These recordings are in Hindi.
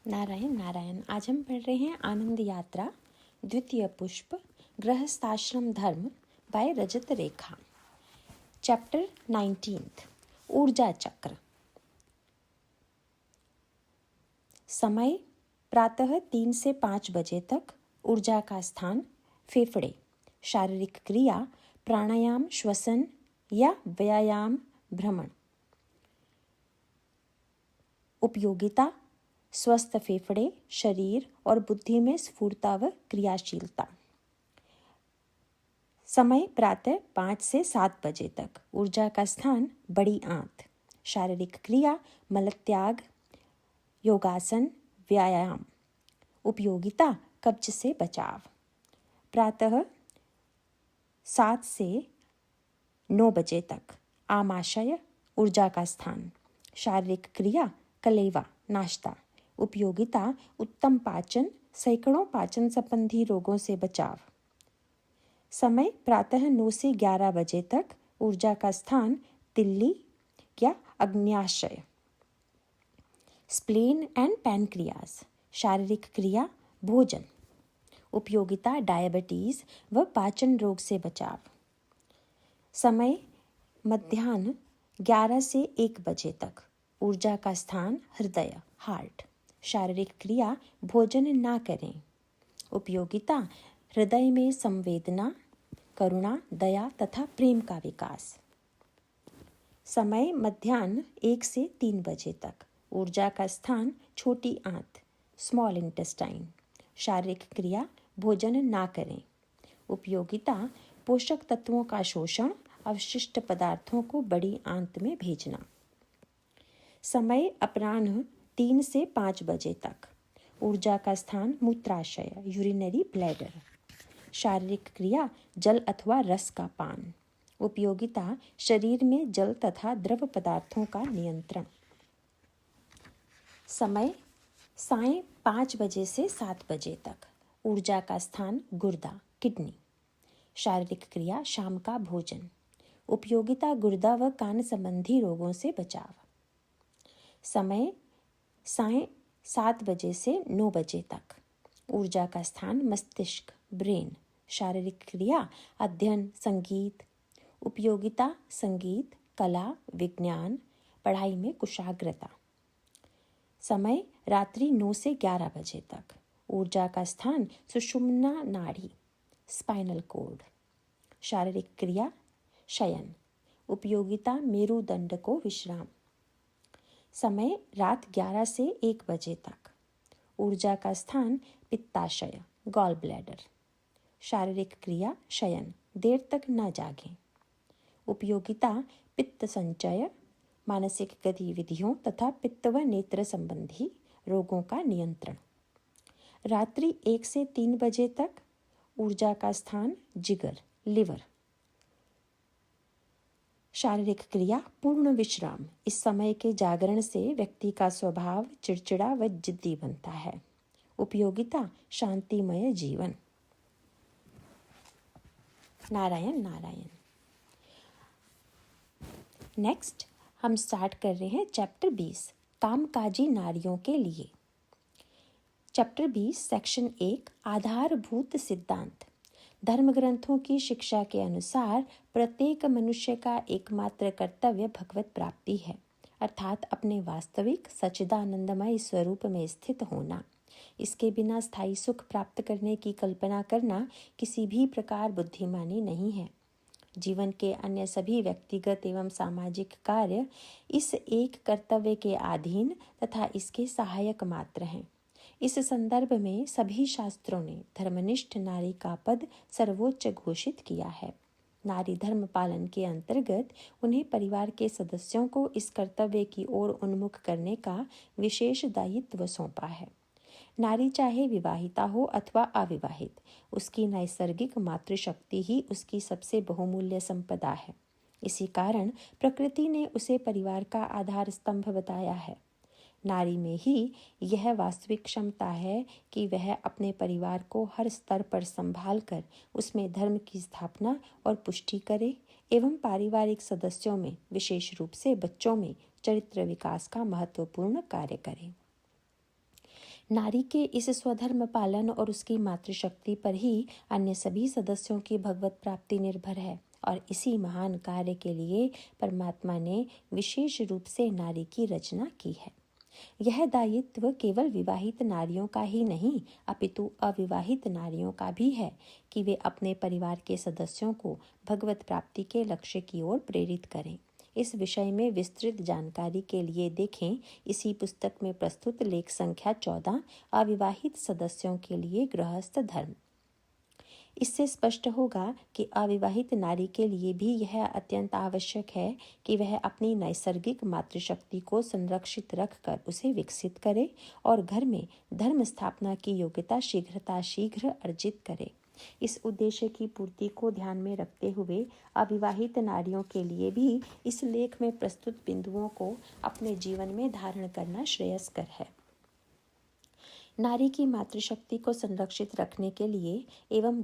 नारायण नारायण। आज हम पढ़ रहे हैं आनंद यात्रा द्वितीय पुष्प गृहस्थाश्रम धर्म बाय रजत रेखा। चैप्टर 19 ऊर्जा चक्र। समय प्रातः 3 से 5 बजे तक। ऊर्जा का स्थान फेफड़े। शारीरिक क्रिया प्राणायाम, श्वसन या व्यायाम, भ्रमण। उपयोगिता स्वस्थ फेफड़े, शरीर और बुद्धि में स्फूर्ता व क्रियाशीलता। समय प्रातः 5 से 7 बजे तक। ऊर्जा का स्थान बड़ी आंत। शारीरिक क्रिया मलत्याग, योगासन, व्यायाम। उपयोगिता कब्ज से बचाव। प्रातः 7 से 9 बजे तक। आमाशय ऊर्जा का स्थान। शारीरिक क्रिया कलेवा, नाश्ता। उपयोगिता उत्तम पाचन, सैकड़ों पाचन संबंधी रोगों से बचाव। समय प्रातः 9 से 11 बजे तक। ऊर्जा का स्थान तिल्ली या अग्न्याशय। Spleen and pancreas. शारीरिक क्रिया भोजन। उपयोगिता डायबिटीज व पाचन रोग से बचाव। समय मध्याह्न 11 से 1 बजे तक। ऊर्जा का स्थान हृदय, हार्ट। शारीरिक क्रिया भोजन ना करें। उपयोगिता हृदय में संवेदना, करुणा, दया तथा प्रेम का विकास। समय मध्याह्न 1 से 3 बजे तक। ऊर्जा का स्थान छोटी आंत, स्मॉल इंटेस्टाइन। शारीरिक क्रिया भोजन ना करें। उपयोगिता पोषक तत्वों का शोषण, अवशिष्ट पदार्थों को बड़ी आंत में भेजना। समय अपराह्न 3 से 5 बजे तक। ऊर्जा का स्थान मूत्राशय, यूरिनरी ब्लैडर। शारीरिक क्रिया जल अथवा रस का पान। उपयोगिता शरीर में जल तथा द्रव पदार्थों का नियंत्रण। समय सायं 5 बजे से 7 बजे तक। ऊर्जा का स्थान गुर्दा, किडनी। शारीरिक क्रिया शाम का भोजन। उपयोगिता गुर्दा व कान संबंधी रोगों से बचाव। समय सायं 7 बजे से 9 बजे तक। ऊर्जा का स्थान मस्तिष्क, ब्रेन। शारीरिक क्रिया अध्ययन, संगीत। उपयोगिता संगीत, कला, विज्ञान, पढ़ाई में कुशाग्रता। समय रात्रि 9 से 11 बजे तक। ऊर्जा का स्थान सुषुम्ना नाड़ी, स्पाइनल कॉर्ड। शारीरिक क्रिया शयन। उपयोगिता मेरुदंड को विश्राम। समय रात 11 से 1 बजे तक। ऊर्जा का स्थान पित्ताशय, गॉल ब्लैडर। शारीरिक क्रिया शयन, देर तक न जागें। उपयोगिता पित्त संचय, मानसिक गतिविधियों तथा पित्त व नेत्र संबंधी रोगों का नियंत्रण। रात्रि 1 से 3 बजे तक। ऊर्जा का स्थान जिगर, लिवर। शारीरिक क्रिया पूर्ण विश्राम। इस समय के जागरण से व्यक्ति का स्वभाव चिड़चिड़ा व जिद्दी बनता है। उपयोगिता शांतिमय जीवन। नारायण नारायण। नेक्स्ट हम स्टार्ट कर रहे हैं चैप्टर 20 कामकाजी नारियों के लिए। चैप्टर 20 सेक्शन 1 आधारभूत सिद्धांत। धर्म ग्रंथों की शिक्षा के अनुसार प्रत्येक मनुष्य का एकमात्र कर्तव्य भगवत प्राप्ति है, अर्थात अपने वास्तविक सच्चिदानंदमय स्वरूप में स्थित होना। इसके बिना स्थायी सुख प्राप्त करने की कल्पना करना किसी भी प्रकार बुद्धिमानी नहीं है। जीवन के अन्य सभी व्यक्तिगत एवं सामाजिक कार्य इस एक कर्तव्य के अधीन तथा इसके सहायक मात्र हैं। इस संदर्भ में सभी शास्त्रों ने धर्मनिष्ठ नारी का पद सर्वोच्च घोषित किया है। नारी धर्म पालन के अंतर्गत उन्हें परिवार के सदस्यों को इस कर्तव्य की ओर उन्मुख करने का विशेष दायित्व सौंपा है। नारी चाहे विवाहिता हो अथवा अविवाहित, उसकी नैसर्गिक मातृशक्ति ही उसकी सबसे बहुमूल्य संपदा है। इसी कारण प्रकृति ने उसे परिवार का आधार स्तंभ बताया है। नारी में ही यह वास्तविक क्षमता है कि वह अपने परिवार को हर स्तर पर संभाल कर उसमें धर्म की स्थापना और पुष्टि करे एवं पारिवारिक सदस्यों में, विशेष रूप से बच्चों में, चरित्र विकास का महत्वपूर्ण कार्य करे। नारी के इस स्वधर्म पालन और उसकी मातृशक्ति पर ही अन्य सभी सदस्यों की भगवत प्राप्ति निर्भर है और इसी महान कार्य के लिए परमात्मा ने विशेष रूप से नारी की रचना की है। यह दायित्व केवल विवाहित नारियों का ही नहीं अपितु अविवाहित नारियों का भी है कि वे अपने परिवार के सदस्यों को भगवत प्राप्ति के लक्ष्य की ओर प्रेरित करें। इस विषय में विस्तृत जानकारी के लिए देखें इसी पुस्तक में प्रस्तुत लेख संख्या 14 अविवाहित सदस्यों के लिए गृहस्थ धर्म। इससे स्पष्ट होगा कि अविवाहित नारी के लिए भी यह अत्यंत आवश्यक है कि वह अपनी नैसर्गिक मातृशक्ति को संरक्षित रखकर उसे विकसित करे और घर में धर्म स्थापना की योग्यता शीघ्र अर्जित करे। इस उद्देश्य की पूर्ति को ध्यान में रखते हुए अविवाहित नारियों के लिए भी इस लेख में प्रस्तुत बिंदुओं को अपने जीवन में धारण करना श्रेयस्कर है। नारी की मातृशक्ति को संरक्षित रखने के लिए एवं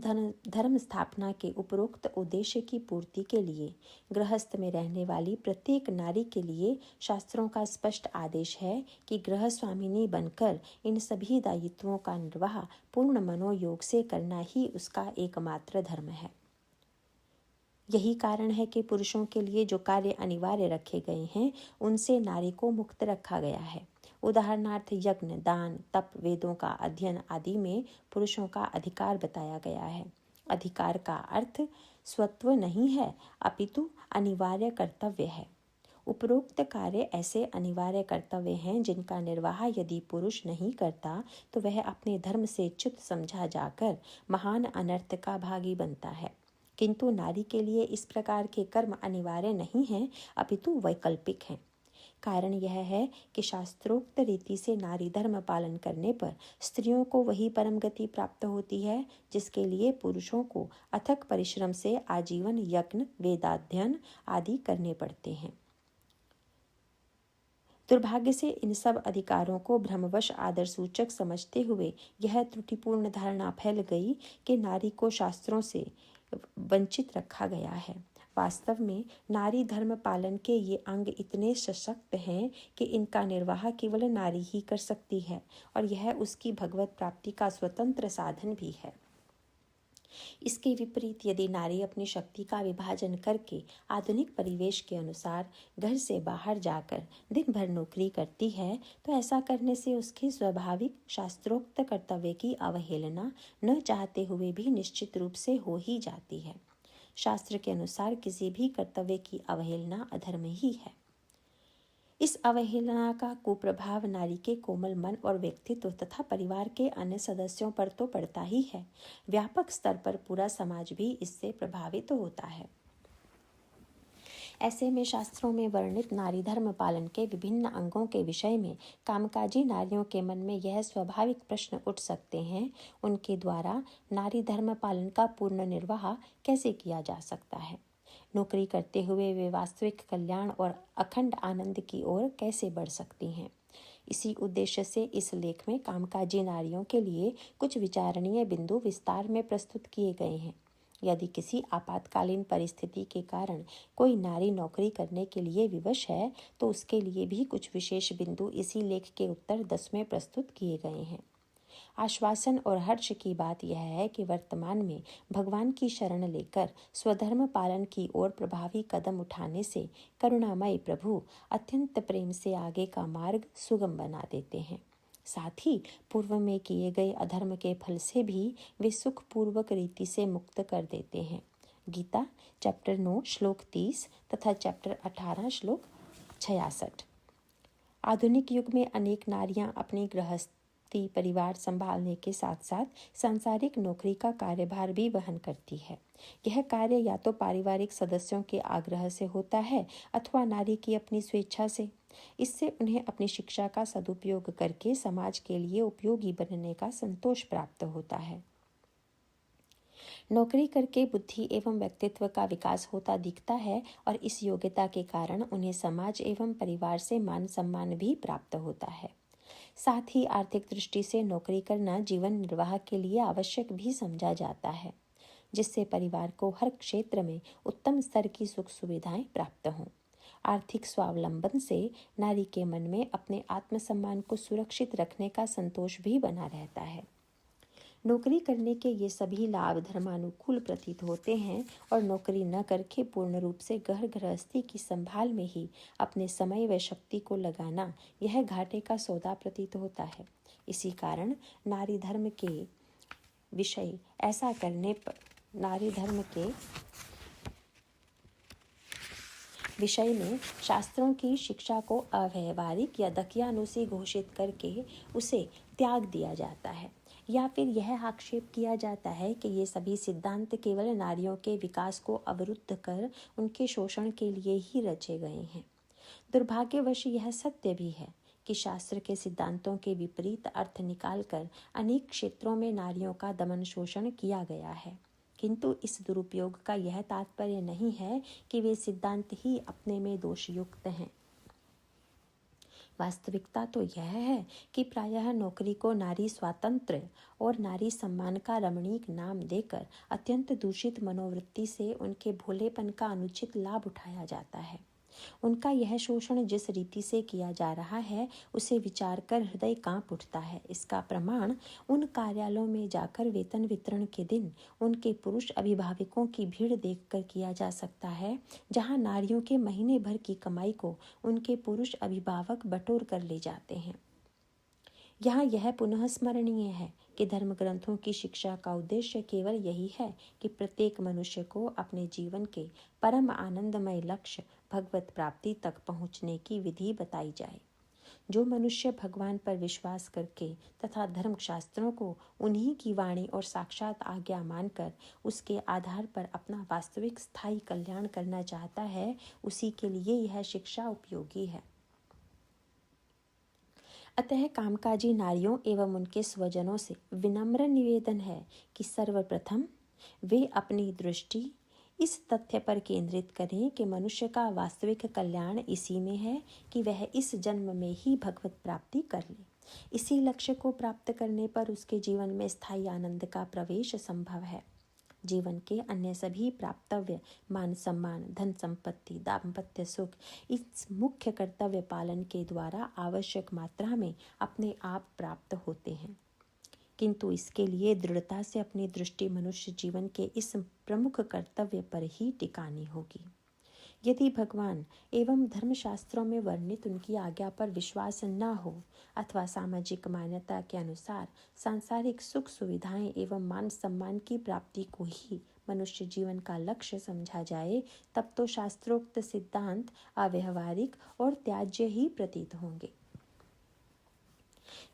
धर्म स्थापना के उपरोक्त उद्देश्य की पूर्ति के लिए गृहस्थ में रहने वाली प्रत्येक नारी के लिए शास्त्रों का स्पष्ट आदेश है कि गृह स्वामिनी बनकर इन सभी दायित्वों का निर्वाह पूर्ण मनोयोग से करना ही उसका एकमात्र धर्म है। यही कारण है कि पुरुषों के लिए जो कार्य अनिवार्य रखे गए हैं उनसे नारी को मुक्त रखा गया है। उदाहरणार्थ यज्ञ, दान, तप, वेदों का अध्ययन आदि में पुरुषों का अधिकार बताया गया है। अधिकार का अर्थ स्वत्व नहीं है अपितु अनिवार्य कर्तव्य है। उपरोक्त कार्य ऐसे अनिवार्य कर्तव्य हैं जिनका निर्वाह यदि पुरुष नहीं करता तो वह अपने धर्म से च्युत समझा जाकर महान अनर्थ का भागी बनता है। किंतु नारी के लिए इस प्रकार के कर्म अनिवार्य नहीं हैं अपितु वैकल्पिक हैं। कारण यह है कि शास्त्रोक्त रीति से नारी धर्म पालन करने पर स्त्रियों को वही परम गति प्राप्त होती है जिसके लिए पुरुषों को अथक परिश्रम से आजीवन यज्ञ, वेदाध्ययन आदि करने पड़ते हैं। दुर्भाग्य से इन सब अधिकारों को भ्रमवश आदर सूचक समझते हुए यह त्रुटिपूर्ण धारणा फैल गई कि नारी को शास्त्रों से वंचित रखा गया है। वास्तव में नारी धर्म पालन के ये अंग इतने सशक्त हैं कि इनका निर्वाह केवल नारी ही कर सकती है और यह उसकी भगवत प्राप्ति का स्वतंत्र साधन भी है। इसके विपरीत यदि नारी अपनी शक्ति का विभाजन करके आधुनिक परिवेश के अनुसार घर से बाहर जाकर दिन भर नौकरी करती है तो ऐसा करने से उसके स्वाभाविक शास्त्रोक्त कर्तव्य की अवहेलना न चाहते हुए भी निश्चित रूप से हो ही जाती है। शास्त्र के अनुसार किसी भी कर्तव्य की अवहेलना अधर्म ही है। इस अवहेलना का कुप्रभाव नारी के कोमल मन और व्यक्तित्व तथा परिवार के अन्य सदस्यों पर तो पड़ता ही है, व्यापक स्तर पर पूरा समाज भी इससे प्रभावित होता है। ऐसे में शास्त्रों में वर्णित नारी धर्म पालन के विभिन्न अंगों के विषय में कामकाजी नारियों के मन में यह स्वाभाविक प्रश्न उठ सकते हैं, उनके द्वारा नारी धर्म पालन का पूर्ण निर्वाह कैसे किया जा सकता है। नौकरी करते हुए वे वास्तविक कल्याण और अखंड आनंद की ओर कैसे बढ़ सकती हैं। इसी उद्देश्य से इस लेख में कामकाजी नारियों के लिए कुछ विचारणीय बिंदु विस्तार में प्रस्तुत किए गए हैं। यदि किसी आपातकालीन परिस्थिति के कारण कोई नारी नौकरी करने के लिए विवश है तो उसके लिए भी कुछ विशेष बिंदु इसी लेख के उत्तर 10 में प्रस्तुत किए गए हैं। आश्वासन और हर्ष की बात यह है कि वर्तमान में भगवान की शरण लेकर स्वधर्म पालन की ओर प्रभावी कदम उठाने से करुणामय प्रभु अत्यंत प्रेम से आगे का मार्ग सुगम बना देते हैं। साथ ही पूर्व में किए गए अधर्म के फल से भी वे सुखपूर्वक रीति से मुक्त कर देते हैं। गीता चैप्टर 9 श्लोक 30 तथा चैप्टर 18 श्लोक 66। आधुनिक युग में अनेक नारियां अपनी गृहस्थी परिवार संभालने के साथ साथ सांसारिक नौकरी का कार्यभार भी वहन करती है। यह कार्य या तो पारिवारिक सदस्यों के आग्रह से होता है अथवा नारी की अपनी स्वेच्छा से। इससे उन्हें अपनी शिक्षा का सदुपयोग करके समाज के लिए उपयोगी बनने का संतोष प्राप्त होता है। नौकरी करके बुद्धि एवं व्यक्तित्व का विकास होता दिखता है और इस योग्यता के कारण उन्हें समाज एवं परिवार से मान सम्मान भी प्राप्त होता है। साथ ही आर्थिक दृष्टि से नौकरी करना जीवन निर्वाह के लिए आवश्यक भी समझा जाता है, जिससे परिवार को हर क्षेत्र में उत्तम स्तर की सुख सुविधाएं प्राप्त हों। आर्थिक स्वावलंबन से नारी के मन में अपने आत्मसम्मान को सुरक्षित रखने का संतोष भी बना रहता है। नौकरी करने के ये सभी लाभ धर्मानुकूल प्रतीत होते हैं और नौकरी न करके पूर्ण रूप से घर गृहस्थी की संभाल में ही अपने समय व शक्ति को लगाना यह घाटे का सौदा प्रतीत होता है। इसी कारण नारी धर्म के विषय ऐसा करने पर नारी धर्म के विषय में शास्त्रों की शिक्षा को अव्यावहारिक या दकियानुसी घोषित करके उसे त्याग दिया जाता है, या फिर यह आक्षेप किया जाता है कि ये सभी सिद्धांत केवल नारियों के विकास को अवरुद्ध कर उनके शोषण के लिए ही रचे गए हैं। दुर्भाग्यवश यह सत्य भी है कि शास्त्र के सिद्धांतों के विपरीत अर्थ निकालकर अनेक क्षेत्रों में नारियों का दमन शोषण किया गया है, किंतु इस दुरुपयोग का यह तात्पर्य नहीं है कि वे सिद्धांत ही अपने में दोषयुक्त हैं। वास्तविकता तो यह है कि प्रायः नौकरी को नारी स्वातंत्र्य और नारी सम्मान का रमणीक नाम देकर अत्यंत दूषित मनोवृत्ति से उनके भोलेपन का अनुचित लाभ उठाया जाता है। उनका यह शोषण जिस रीति से किया जा रहा है उसे विचार कर हृदय कांप उठता है। इसका प्रमाण उन कार्यालयों में जाकर वेतन वितरण के दिन उनके पुरुष अभिभावकों की भीड़ देखकर किया जा सकता है, जहां नारियों के महीने भर की कमाई को उनके पुरुष अभिभावक बटोर कर ले जाते हैं। यहाँ यह पुनः स्मरणीय है कि धर्म ग्रंथों की शिक्षा का उद्देश्य केवल यही है कि प्रत्येक मनुष्य को अपने जीवन के परम आनंदमय लक्ष्य भगवत प्राप्ति तक पहुँचने की विधि बताई जाए। जो मनुष्य भगवान पर विश्वास करके तथा धर्मशास्त्रों को उन्हीं की वाणी और साक्षात आज्ञा मानकर उसके आधार पर अपना वास्तविक स्थायी कल्याण करना चाहता है, उसी के लिए यह शिक्षा उपयोगी है। अतः कामकाजी नारियों एवं उनके स्वजनों से विनम्र निवेदन है कि सर्वप्रथम वे अपनी दृष्टि इस तथ्य पर केंद्रित करें कि मनुष्य का वास्तविक कल्याण इसी में है कि वह इस जन्म में ही भगवत प्राप्ति कर ले। इसी लक्ष्य को प्राप्त करने पर उसके जीवन में स्थायी आनंद का प्रवेश संभव है। जीवन के अन्य सभी प्राप्तव्य मान सम्मान, धन संपत्ति, दाम्पत्य सुख इस मुख्य कर्तव्य पालन के द्वारा आवश्यक मात्रा में अपने आप प्राप्त होते हैं, किंतु इसके लिए दृढ़ता से अपनी दृष्टि मनुष्य जीवन के इस प्रमुख कर्तव्य पर ही टिकानी होगी। यदि भगवान एवं धर्मशास्त्रों में वर्णित उनकी आज्ञा पर विश्वास न हो अथवा सामाजिक मान्यता के अनुसार सांसारिक सुख सुविधाएं एवं मान सम्मान की प्राप्ति को ही मनुष्य जीवन का लक्ष्य समझा जाए, तब तो शास्त्रोक्त सिद्धांत अव्यावहारिक और त्याज्य ही प्रतीत होंगे।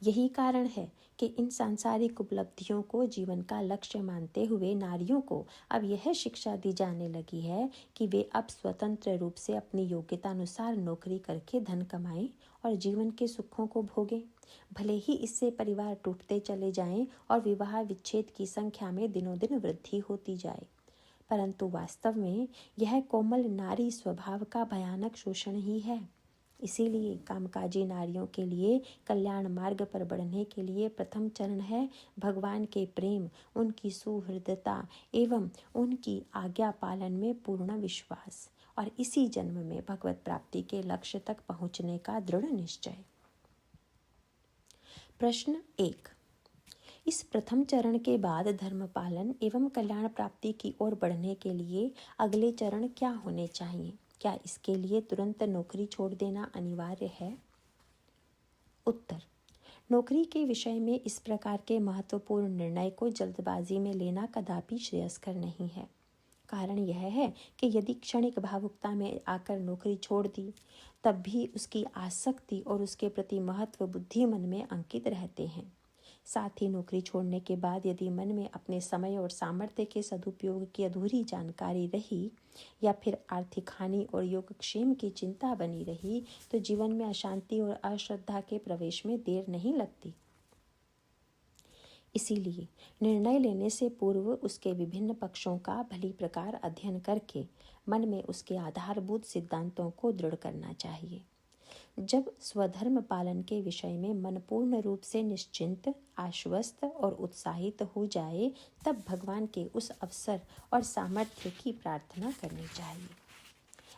यही कारण है कि इन सांसारिक उपलब्धियों को जीवन का लक्ष्य मानते हुए नारियों को अब यह शिक्षा दी जाने लगी है कि वे अब स्वतंत्र रूप से अपनी योग्यता अनुसार नौकरी करके धन कमाएं और जीवन के सुखों को भोगें। भले ही इससे परिवार टूटते चले जाएं और विवाह विच्छेद की संख्या में दिनों दिन वृद्धि होती जाए, परंतु वास्तव में यह कोमल नारी स्वभाव का भयानक शोषण ही है। इसीलिए कामकाजी नारियों के लिए कल्याण मार्ग पर बढ़ने के लिए प्रथम चरण है भगवान के प्रेम, उनकी सुहृदता एवं उनकी आज्ञा पालन में पूर्ण विश्वास और इसी जन्म में भगवत प्राप्ति के लक्ष्य तक पहुँचने का दृढ़ निश्चय। प्रश्न 1। इस प्रथम चरण के बाद धर्म पालन एवं कल्याण प्राप्ति की ओर बढ़ने के लिए अगले चरण क्या होने चाहिए? क्या इसके लिए तुरंत नौकरी छोड़ देना अनिवार्य है? उत्तर: नौकरी के विषय में इस प्रकार के महत्वपूर्ण निर्णय को जल्दबाजी में लेना कदापि श्रेयस्कर नहीं है। कारण यह है कि यदि क्षणिक भावुकता में आकर नौकरी छोड़ दी, तब भी उसकी आसक्ति और उसके प्रति महत्व बुद्धि मन में अंकित रहते हैं। साथ ही नौकरी छोड़ने के बाद यदि मन में अपने समय और सामर्थ्य के सदुपयोग की अधूरी जानकारी रही या फिर आर्थिक हानि और योगक्षेम की चिंता बनी रही, तो जीवन में अशांति और अश्रद्धा के प्रवेश में देर नहीं लगती। इसीलिए निर्णय लेने से पूर्व उसके विभिन्न पक्षों का भली प्रकार अध्ययन करके मन में उसके आधारभूत सिद्धांतों को दृढ़ करना चाहिए। जब स्वधर्म पालन के विषय में मन पूर्ण रूप से निश्चिंत, आश्वस्त और उत्साहित हो जाए, तब भगवान के उस अवसर और सामर्थ्य की प्रार्थना करनी चाहिए।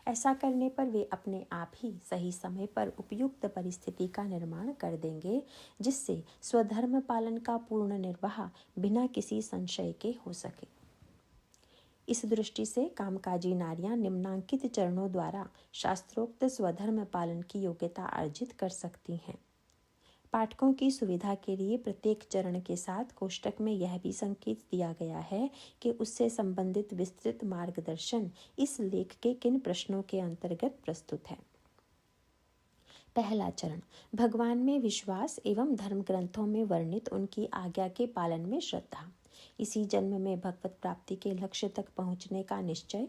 ऐसा करने पर वे अपने आप ही सही समय पर उपयुक्त परिस्थिति का निर्माण कर देंगे, जिससे स्वधर्म पालन का पूर्ण निर्वाह बिना किसी संशय के हो सके। इस दृष्टि से कामकाजी नारियां निम्नांकित चरणों द्वारा शास्त्रोक्त स्वधर्म पालन की योग्यता अर्जित कर सकती हैं। पाठकों की सुविधा के लिए प्रत्येक चरण के साथ कोष्टक में यह भी संकेत दिया गया है कि उससे संबंधित विस्तृत मार्गदर्शन इस लेख के किन प्रश्नों के अंतर्गत प्रस्तुत है। पहला चरण, भगवान में विश्वास एवं धर्म ग्रंथों में वर्णित उनकी आज्ञा के पालन में श्रद्धा। इसी जन्म में भगवत प्राप्ति के लक्ष्य तक पहुँचने का निश्चय।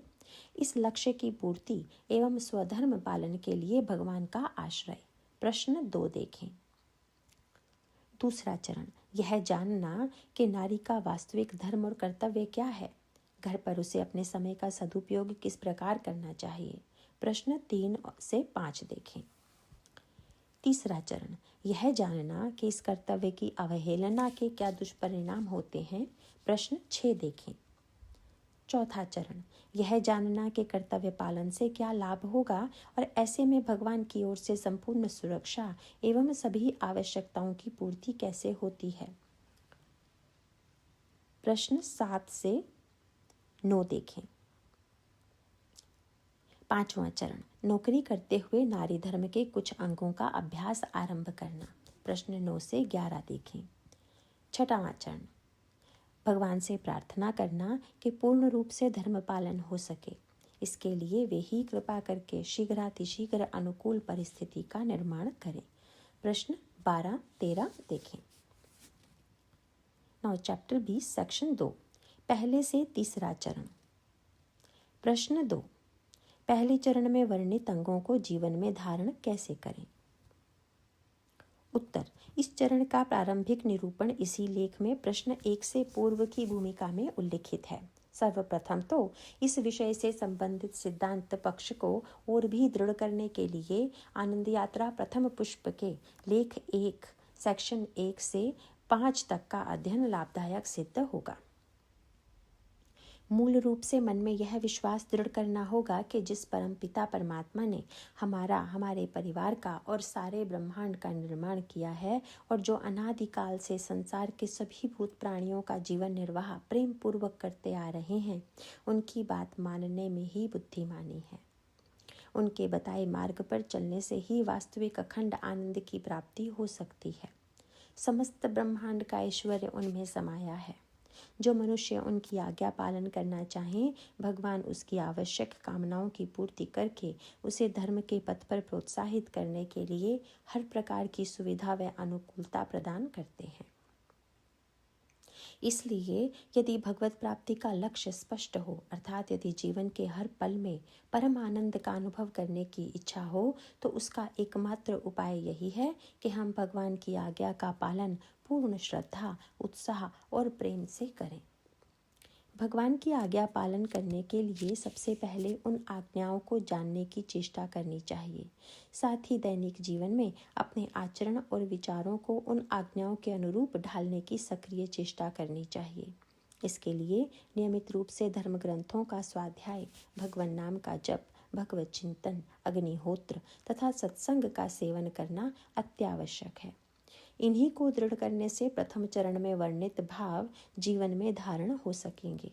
इस लक्ष्य की पूर्ति एवं स्वधर्म पालन के लिए भगवान का आश्रय। प्रश्न 2 देखें। दूसरा चरण, यह जानना कि नारी का वास्तविक धर्म और कर्तव्य क्या है। घर पर उसे अपने समय का सदुपयोग किस प्रकार करना चाहिए। प्रश्न 3 से 5 देखें। तीसरा चरण, यह जानना कि इस कर्तव्य की अवहेलना के क्या दुष्परिणाम होते हैं। प्रश्न 6 देखें। चौथा चरण, यह जानना कि कर्तव्य पालन से क्या लाभ होगा और ऐसे में भगवान की ओर से संपूर्ण सुरक्षा एवं सभी आवश्यकताओं की पूर्ति कैसे होती है। प्रश्न 7 से 9 देखें। पांचवा चरण, नौकरी करते हुए नारी धर्म के कुछ अंगों का अभ्यास आरंभ करना। प्रश्न 9 से 11 देखें। छठवां चरण, भगवान से प्रार्थना करना कि पूर्ण रूप से धर्म पालन हो सके। इसके लिए वे ही कृपा करके शीघ्रातिशीघ्र अनुकूल परिस्थिति का निर्माण करें। प्रश्न 12-13 देखें। नाउ चैप्टर 20 सेक्शन 2, पहले से तीसरा चरण। प्रश्न 2, पहले चरण में वर्णित अंगों को जीवन में धारण कैसे करें। उत्तर, इस चरण का प्रारंभिक निरूपण इसी लेख में प्रश्न 1 से पूर्व की भूमिका में उल्लिखित है। सर्वप्रथम तो इस विषय से संबंधित सिद्धांत पक्ष को और भी दृढ़ करने के लिए आनंद यात्रा प्रथम पुष्प के लेख 1 सेक्शन 1 से 5 तक का अध्ययन लाभदायक सिद्ध होगा। मूल रूप से मन में यह विश्वास दृढ़ करना होगा कि जिस परम पिता परमात्मा ने हमारे परिवार का और सारे ब्रह्मांड का निर्माण किया है और जो अनादिकाल से संसार के सभी भूत प्राणियों का जीवन निर्वाह प्रेम पूर्वक करते आ रहे हैं, उनकी बात मानने में ही बुद्धिमानी है। उनके बताए मार्ग पर चलने से ही वास्तविक अखंड आनंद की प्राप्ति हो सकती है। समस्त ब्रह्मांड का ऐश्वर्य उनमें समाया है। जो मनुष्य उनकी आज्ञा पालन करना चाहे, भगवान उसकी आवश्यक कामनाओं की पूर्ति करके उसे धर्म के पथ पर प्रोत्साहित करने के लिए हर प्रकार की सुविधा व अनुकूलता प्रदान करते हैं। इसलिए यदि भगवत प्राप्ति का लक्ष्य स्पष्ट हो, अर्थात यदि जीवन के हर पल में परम आनंद का अनुभव करने की इच्छा हो, तो उसका एकमात्र उपाय यही है कि हम भगवान की आज्ञा का पालन पूर्ण श्रद्धा, उत्साह और प्रेम से करें। भगवान की आज्ञा पालन करने के लिए सबसे पहले उन आज्ञाओं को जानने की चेष्टा करनी चाहिए। साथ ही दैनिक जीवन में अपने आचरण और विचारों को उन आज्ञाओं के अनुरूप ढालने की सक्रिय चेष्टा करनी चाहिए। इसके लिए नियमित रूप से धर्म ग्रंथों का स्वाध्याय, भगवान नाम का जप, भगवत चिंतन, अग्निहोत्र तथा सत्संग का सेवन करना अत्यावश्यक है। इन्हीं को दृढ़ करने से प्रथम चरण में वर्णित भाव जीवन में धारण हो सकेंगे।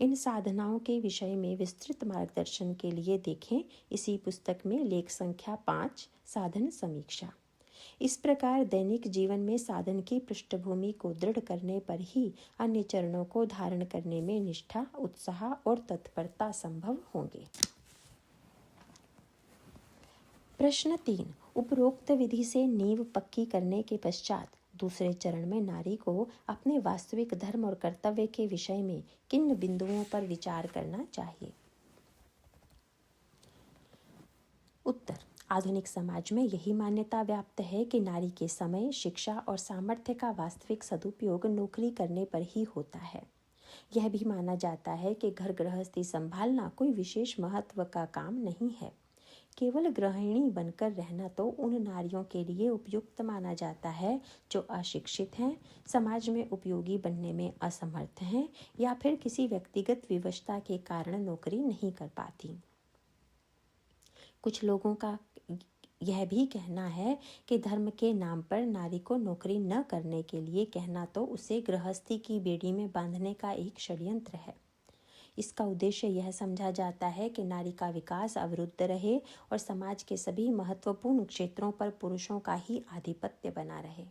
इन साधनाओं के विषय में विस्तृत मार्गदर्शन के लिए देखें इसी पुस्तक में लेख संख्या 5 साधन समीक्षा। इस प्रकार दैनिक जीवन में साधन की पृष्ठभूमि को दृढ़ करने पर ही अन्य चरणों को धारण करने में निष्ठा, उत्साह और तत्परता संभव होंगे। प्रश्न 3, उपरोक्त विधि से नींव पक्की करने के पश्चात दूसरे चरण में नारी को अपने वास्तविक धर्म और कर्तव्य के विषय में किन बिंदुओं पर विचार करना चाहिए। उत्तर, आधुनिक समाज में यही मान्यता व्याप्त है कि नारी के समय, शिक्षा और सामर्थ्य का वास्तविक सदुपयोग नौकरी करने पर ही होता है। यह भी माना जाता है कि घर गृहस्थी संभालना कोई विशेष महत्व का काम नहीं है। केवल गृहिणी बनकर रहना तो उन नारियों के लिए उपयुक्त माना जाता है जो अशिक्षित हैं, समाज में उपयोगी बनने में असमर्थ हैं या फिर किसी व्यक्तिगत विवशता के कारण नौकरी नहीं कर पाती। कुछ लोगों का यह भी कहना है कि धर्म के नाम पर नारी को नौकरी न करने के लिए कहना तो उसे गृहस्थी की बेड़ी में बांधने का एक षड्यंत्र है। इसका उद्देश्य यह समझा जाता है कि नारी का विकास अवरुद्ध रहे और समाज के सभी महत्वपूर्ण क्षेत्रों पर पुरुषों का ही आधिपत्य बना रहे।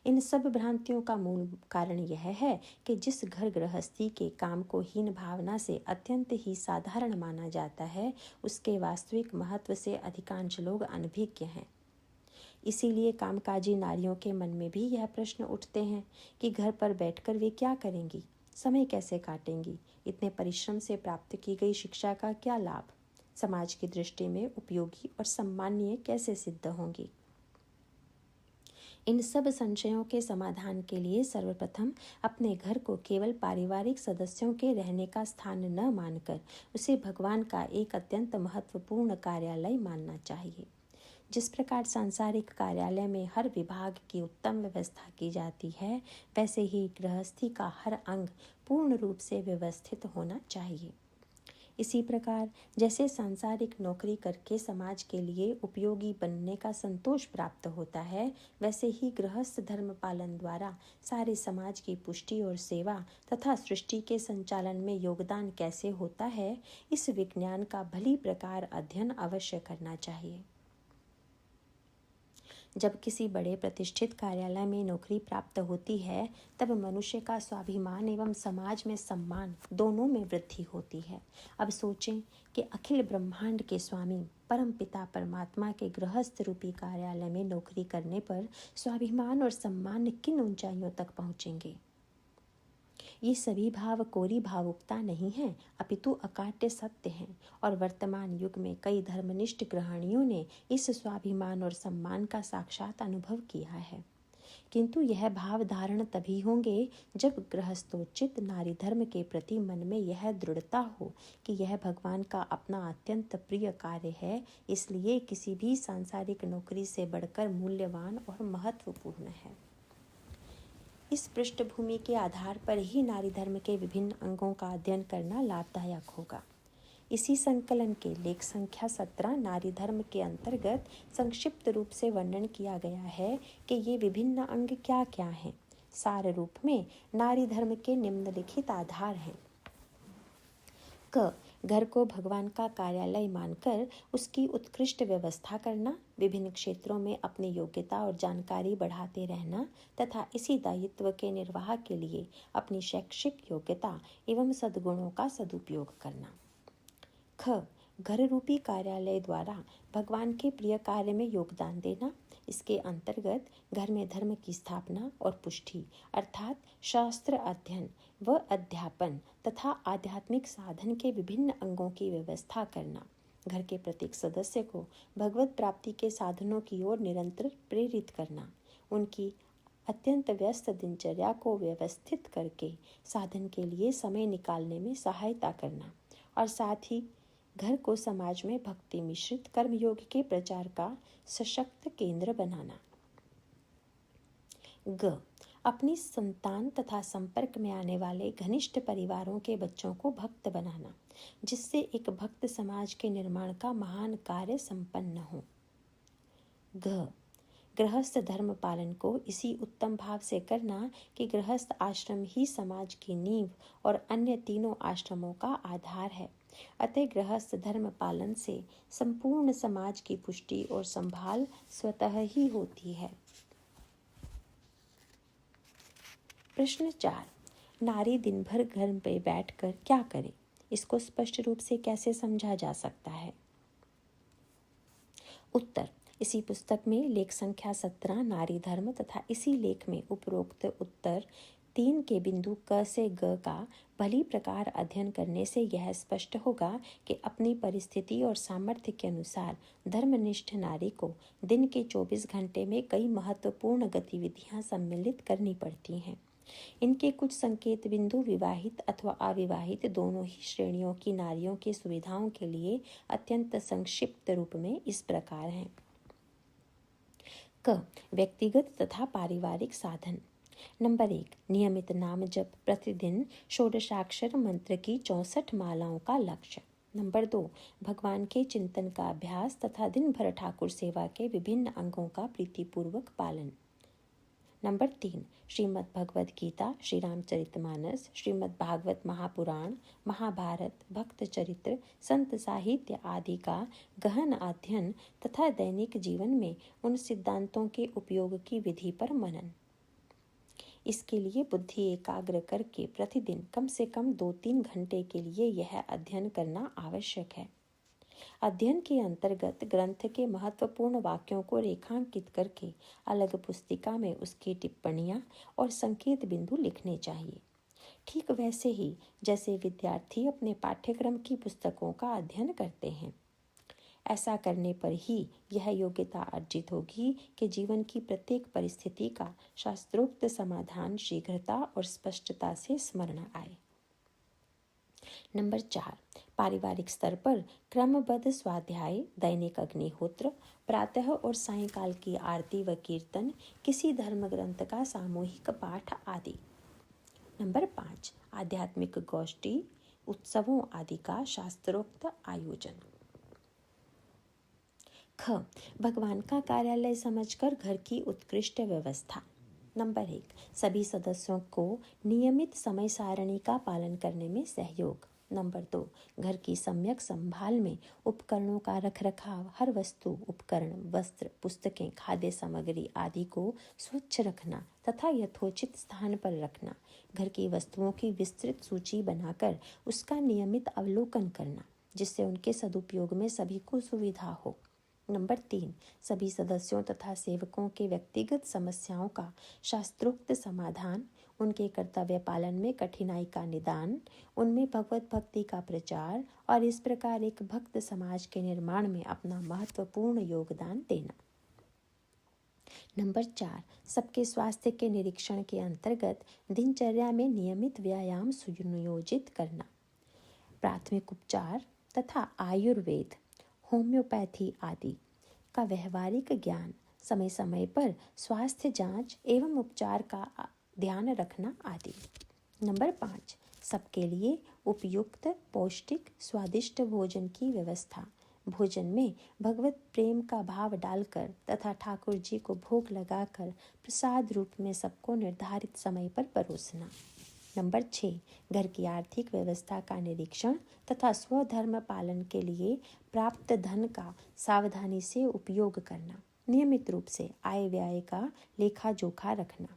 इन सब भ्रांतियों का मूल कारण यह है कि जिस घर गृहस्थी के काम को हीन भावना से अत्यंत ही साधारण माना जाता है, उसके वास्तविक महत्व से अधिकांश लोग अनभिज्ञ हैं। इसीलिए कामकाजी नारियों के मन में भी यह प्रश्न उठते हैं कि घर पर बैठकर वे क्या करेंगी, समय कैसे काटेंगी, इतने परिश्रम से प्राप्त की गई शिक्षा का क्या लाभ, समाज की दृष्टि में उपयोगी और सम्मानीय कैसे सिद्ध होंगी। इन सब संशयों के समाधान के लिए सर्वप्रथम अपने घर को केवल पारिवारिक सदस्यों के रहने का स्थान न मानकर उसे भगवान का एक अत्यंत महत्वपूर्ण कार्यालय मानना चाहिए। जिस प्रकार सांसारिक कार्यालय में हर विभाग की उत्तम व्यवस्था की जाती है, वैसे ही गृहस्थी का हर अंग पूर्ण रूप से व्यवस्थित होना चाहिए। इसी प्रकार जैसे सांसारिक नौकरी करके समाज के लिए उपयोगी बनने का संतोष प्राप्त होता है, वैसे ही गृहस्थ धर्म पालन द्वारा सारे समाज की पुष्टि और सेवा तथा सृष्टि के संचालन में योगदान कैसे होता है, इस विज्ञान का भली प्रकार अध्ययन अवश्य करना चाहिए। जब किसी बड़े प्रतिष्ठित कार्यालय में नौकरी प्राप्त होती है, तब मनुष्य का स्वाभिमान एवं समाज में सम्मान दोनों में वृद्धि होती है। अब सोचें कि अखिल ब्रह्मांड के स्वामी परम पिता परमात्मा के गृहस्थ रूपी कार्यालय में नौकरी करने पर स्वाभिमान और सम्मान किन ऊंचाइयों तक पहुंचेंगे। ये सभी भाव कोरी भावुकता नहीं है, अपितु अकाट्य सत्य हैं और वर्तमान युग में कई धर्मनिष्ठ गृहिणियों ने इस स्वाभिमान और सम्मान का साक्षात अनुभव किया है। किंतु यह भाव धारण तभी होंगे जब गृहस्थोचित नारी धर्म के प्रति मन में यह दृढ़ता हो कि यह भगवान का अपना अत्यंत प्रिय कार्य है, इसलिए किसी भी सांसारिक नौकरी से बढ़कर मूल्यवान और महत्वपूर्ण है। इस पृष्ठभूमि के आधार पर ही नारी धर्म के विभिन्न अंगों का अध्ययन करना लाभदायक होगा। इसी संकलन के लेख संख्या 17 नारी धर्म के अंतर्गत संक्षिप्त रूप से वर्णन किया गया है कि ये विभिन्न अंग क्या क्या हैं। सार रूप में नारी धर्म के निम्नलिखित आधार हैं। क. घर को भगवान का कार्यालय मानकर उसकी उत्कृष्ट व्यवस्था करना, विभिन्न क्षेत्रों में अपनी योग्यता और जानकारी बढ़ाते रहना तथा इसी दायित्व के निर्वाह के लिए अपनी शैक्षिक योग्यता एवं सद्गुणों का सदुपयोग करना। ख. घर रूपी कार्यालय द्वारा भगवान के प्रिय कार्य में योगदान देना। इसके अंतर्गत घर में धर्म की स्थापना और पुष्टि अर्थात शास्त्र अध्ययन व अध्यापन तथा आध्यात्मिक साधन के विभिन्न अंगों की व्यवस्था करना। घर के प्रत्येक सदस्य को भगवत प्राप्ति के साधनों की ओर निरंतर प्रेरित करना। उनकी अत्यंत व्यस्त दिनचर्या को व्यवस्थित करके साधन के लिए समय निकालने में सहायता करना और साथ ही घर को समाज में भक्ति मिश्रित कर्मयोग के प्रचार का सशक्त केंद्र बनाना। ग. अपनी संतान तथा संपर्क में आने वाले घनिष्ठ परिवारों के बच्चों को भक्त बनाना, जिससे एक भक्त समाज के निर्माण का महान कार्य संपन्न हो। घ. गृहस्थ धर्म पालन को इसी उत्तम भाव से करना कि गृहस्थ आश्रम ही समाज की नींव और अन्य तीनों आश्रमों का आधार है। अतः गृहस्थ धर्म पालन से संपूर्ण समाज की पुष्टि और संभाल स्वतः ही होती है। प्रश्न 4. नारी दिन भर घर पे बैठकर क्या करे, इसको स्पष्ट रूप से कैसे समझा जा सकता है। उत्तर. इसी पुस्तक में लेख संख्या 17 नारी धर्म तथा इसी लेख में उपरोक्त उत्तर 3 के बिंदु क से ग का भली प्रकार अध्ययन करने से यह स्पष्ट होगा कि अपनी परिस्थिति और सामर्थ्य के अनुसार धर्मनिष्ठ नारी को दिन के 24 घंटे में कई महत्वपूर्ण गतिविधियां सम्मिलित करनी पड़ती हैं। इनके कुछ संकेत बिंदु विवाहित अथवा अविवाहित दोनों ही श्रेणियों की नारियों की सुविधाओं के लिए अत्यंत संक्षिप्त रूप में इस प्रकार हैं। क. व्यक्तिगत तथा पारिवारिक साधन। नंबर 1. नियमित नाम जप, प्रतिदिन षोडशाक्षर मंत्र की 64 मालाओं का लक्ष्य। नंबर 2, भगवान के चिंतन का अभ्यास तथा दिन भर ठाकुर सेवा के विभिन्न अंगों का प्रीतिपूर्वक पालन। नंबर 3, श्रीमद् भगवद गीता, श्री रामचरितमानस, श्रीमद् भागवत महापुराण, महाभारत, भक्त चरित्र, संत साहित्य आदि का गहन अध्ययन तथा दैनिक जीवन में उन सिद्धांतों के उपयोग की विधि पर मनन। इसके लिए बुद्धि एकाग्र करके प्रतिदिन कम से कम 2-3 घंटे के लिए यह अध्ययन करना आवश्यक है। अध्ययन के अंतर्गत ग्रंथ के महत्वपूर्ण वाक्यों को रेखांकित करके अलग पुस्तिका में उसकी टिप्पणियां और संकेत बिंदु लिखने चाहिए। ठीक वैसे ही जैसे विद्यार्थी अपने पाठ्यक्रम की पुस्तकों का अध्ययन करते हैं। ऐसा करने पर ही यह योग्यता अर्जित होगी कि जीवन की प्रत्येक परिस्थिति का शास्त्रोक्त समाधान शीघ्रता और स्पष्टता से स्मरण आए। नंबर 4, पारिवारिक स्तर पर क्रमबद्ध स्वाध्याय, दैनिक अग्निहोत्र, प्रातः और सायंकाल की आरती व कीर्तन, किसी धर्म ग्रंथ का सामूहिक पाठ आदि। नंबर 5, आध्यात्मिक गोष्ठी, उत्सवों आदि का शास्त्रोक्त आयोजन। ख, भगवान का कार्यालय समझकर घर की उत्कृष्ट व्यवस्था। नंबर 1, सभी सदस्यों को नियमित समय सारणी का पालन करने में सहयोग। नंबर 2, घर की सम्यक संभाल में उपकरणों का रखरखाव, हर वस्तु, उपकरण, वस्त्र, पुस्तकें, खाद्य सामग्री आदि को स्वच्छ रखना तथा यथोचित स्थान पर रखना। घर की वस्तुओं की विस्तृत सूची बनाकर उसका नियमित अवलोकन करना, जिससे उनके सदुपयोग में सभी को सुविधा हो। नंबर 3, सभी सदस्यों तथा सेवकों के व्यक्तिगत समस्याओं का शास्त्रोक्त समाधान, उनके कर्तव्य पालन में कठिनाई का निदान, उनमें भगवत भक्ति का प्रचार और इस प्रकार एक भक्त समाज के निर्माण में अपना महत्वपूर्ण योगदान देना। नंबर 4, सबके स्वास्थ्य के निरीक्षण के अंतर्गत दिनचर्या में नियमित व्यायाम सुनियोजित करना। प्राथमिक उपचार तथा आयुर्वेद, होम्योपैथी आदि का व्यवहारिक ज्ञान, समय समय पर स्वास्थ्य जांच एवं उपचार का ध्यान रखना आदि। नंबर 5, सबके लिए उपयुक्त, पौष्टिक, स्वादिष्ट भोजन की व्यवस्था। भोजन में भगवत प्रेम का भाव डालकर तथा ठाकुर जी को भोग लगाकर प्रसाद रूप में सबको निर्धारित समय पर परोसना। नंबर 6, घर की आर्थिक व्यवस्था का निरीक्षण तथा स्वधर्म पालन के लिए प्राप्त धन का सावधानी से उपयोग करना। नियमित रूप से आय व्यय का लेखा जोखा रखना।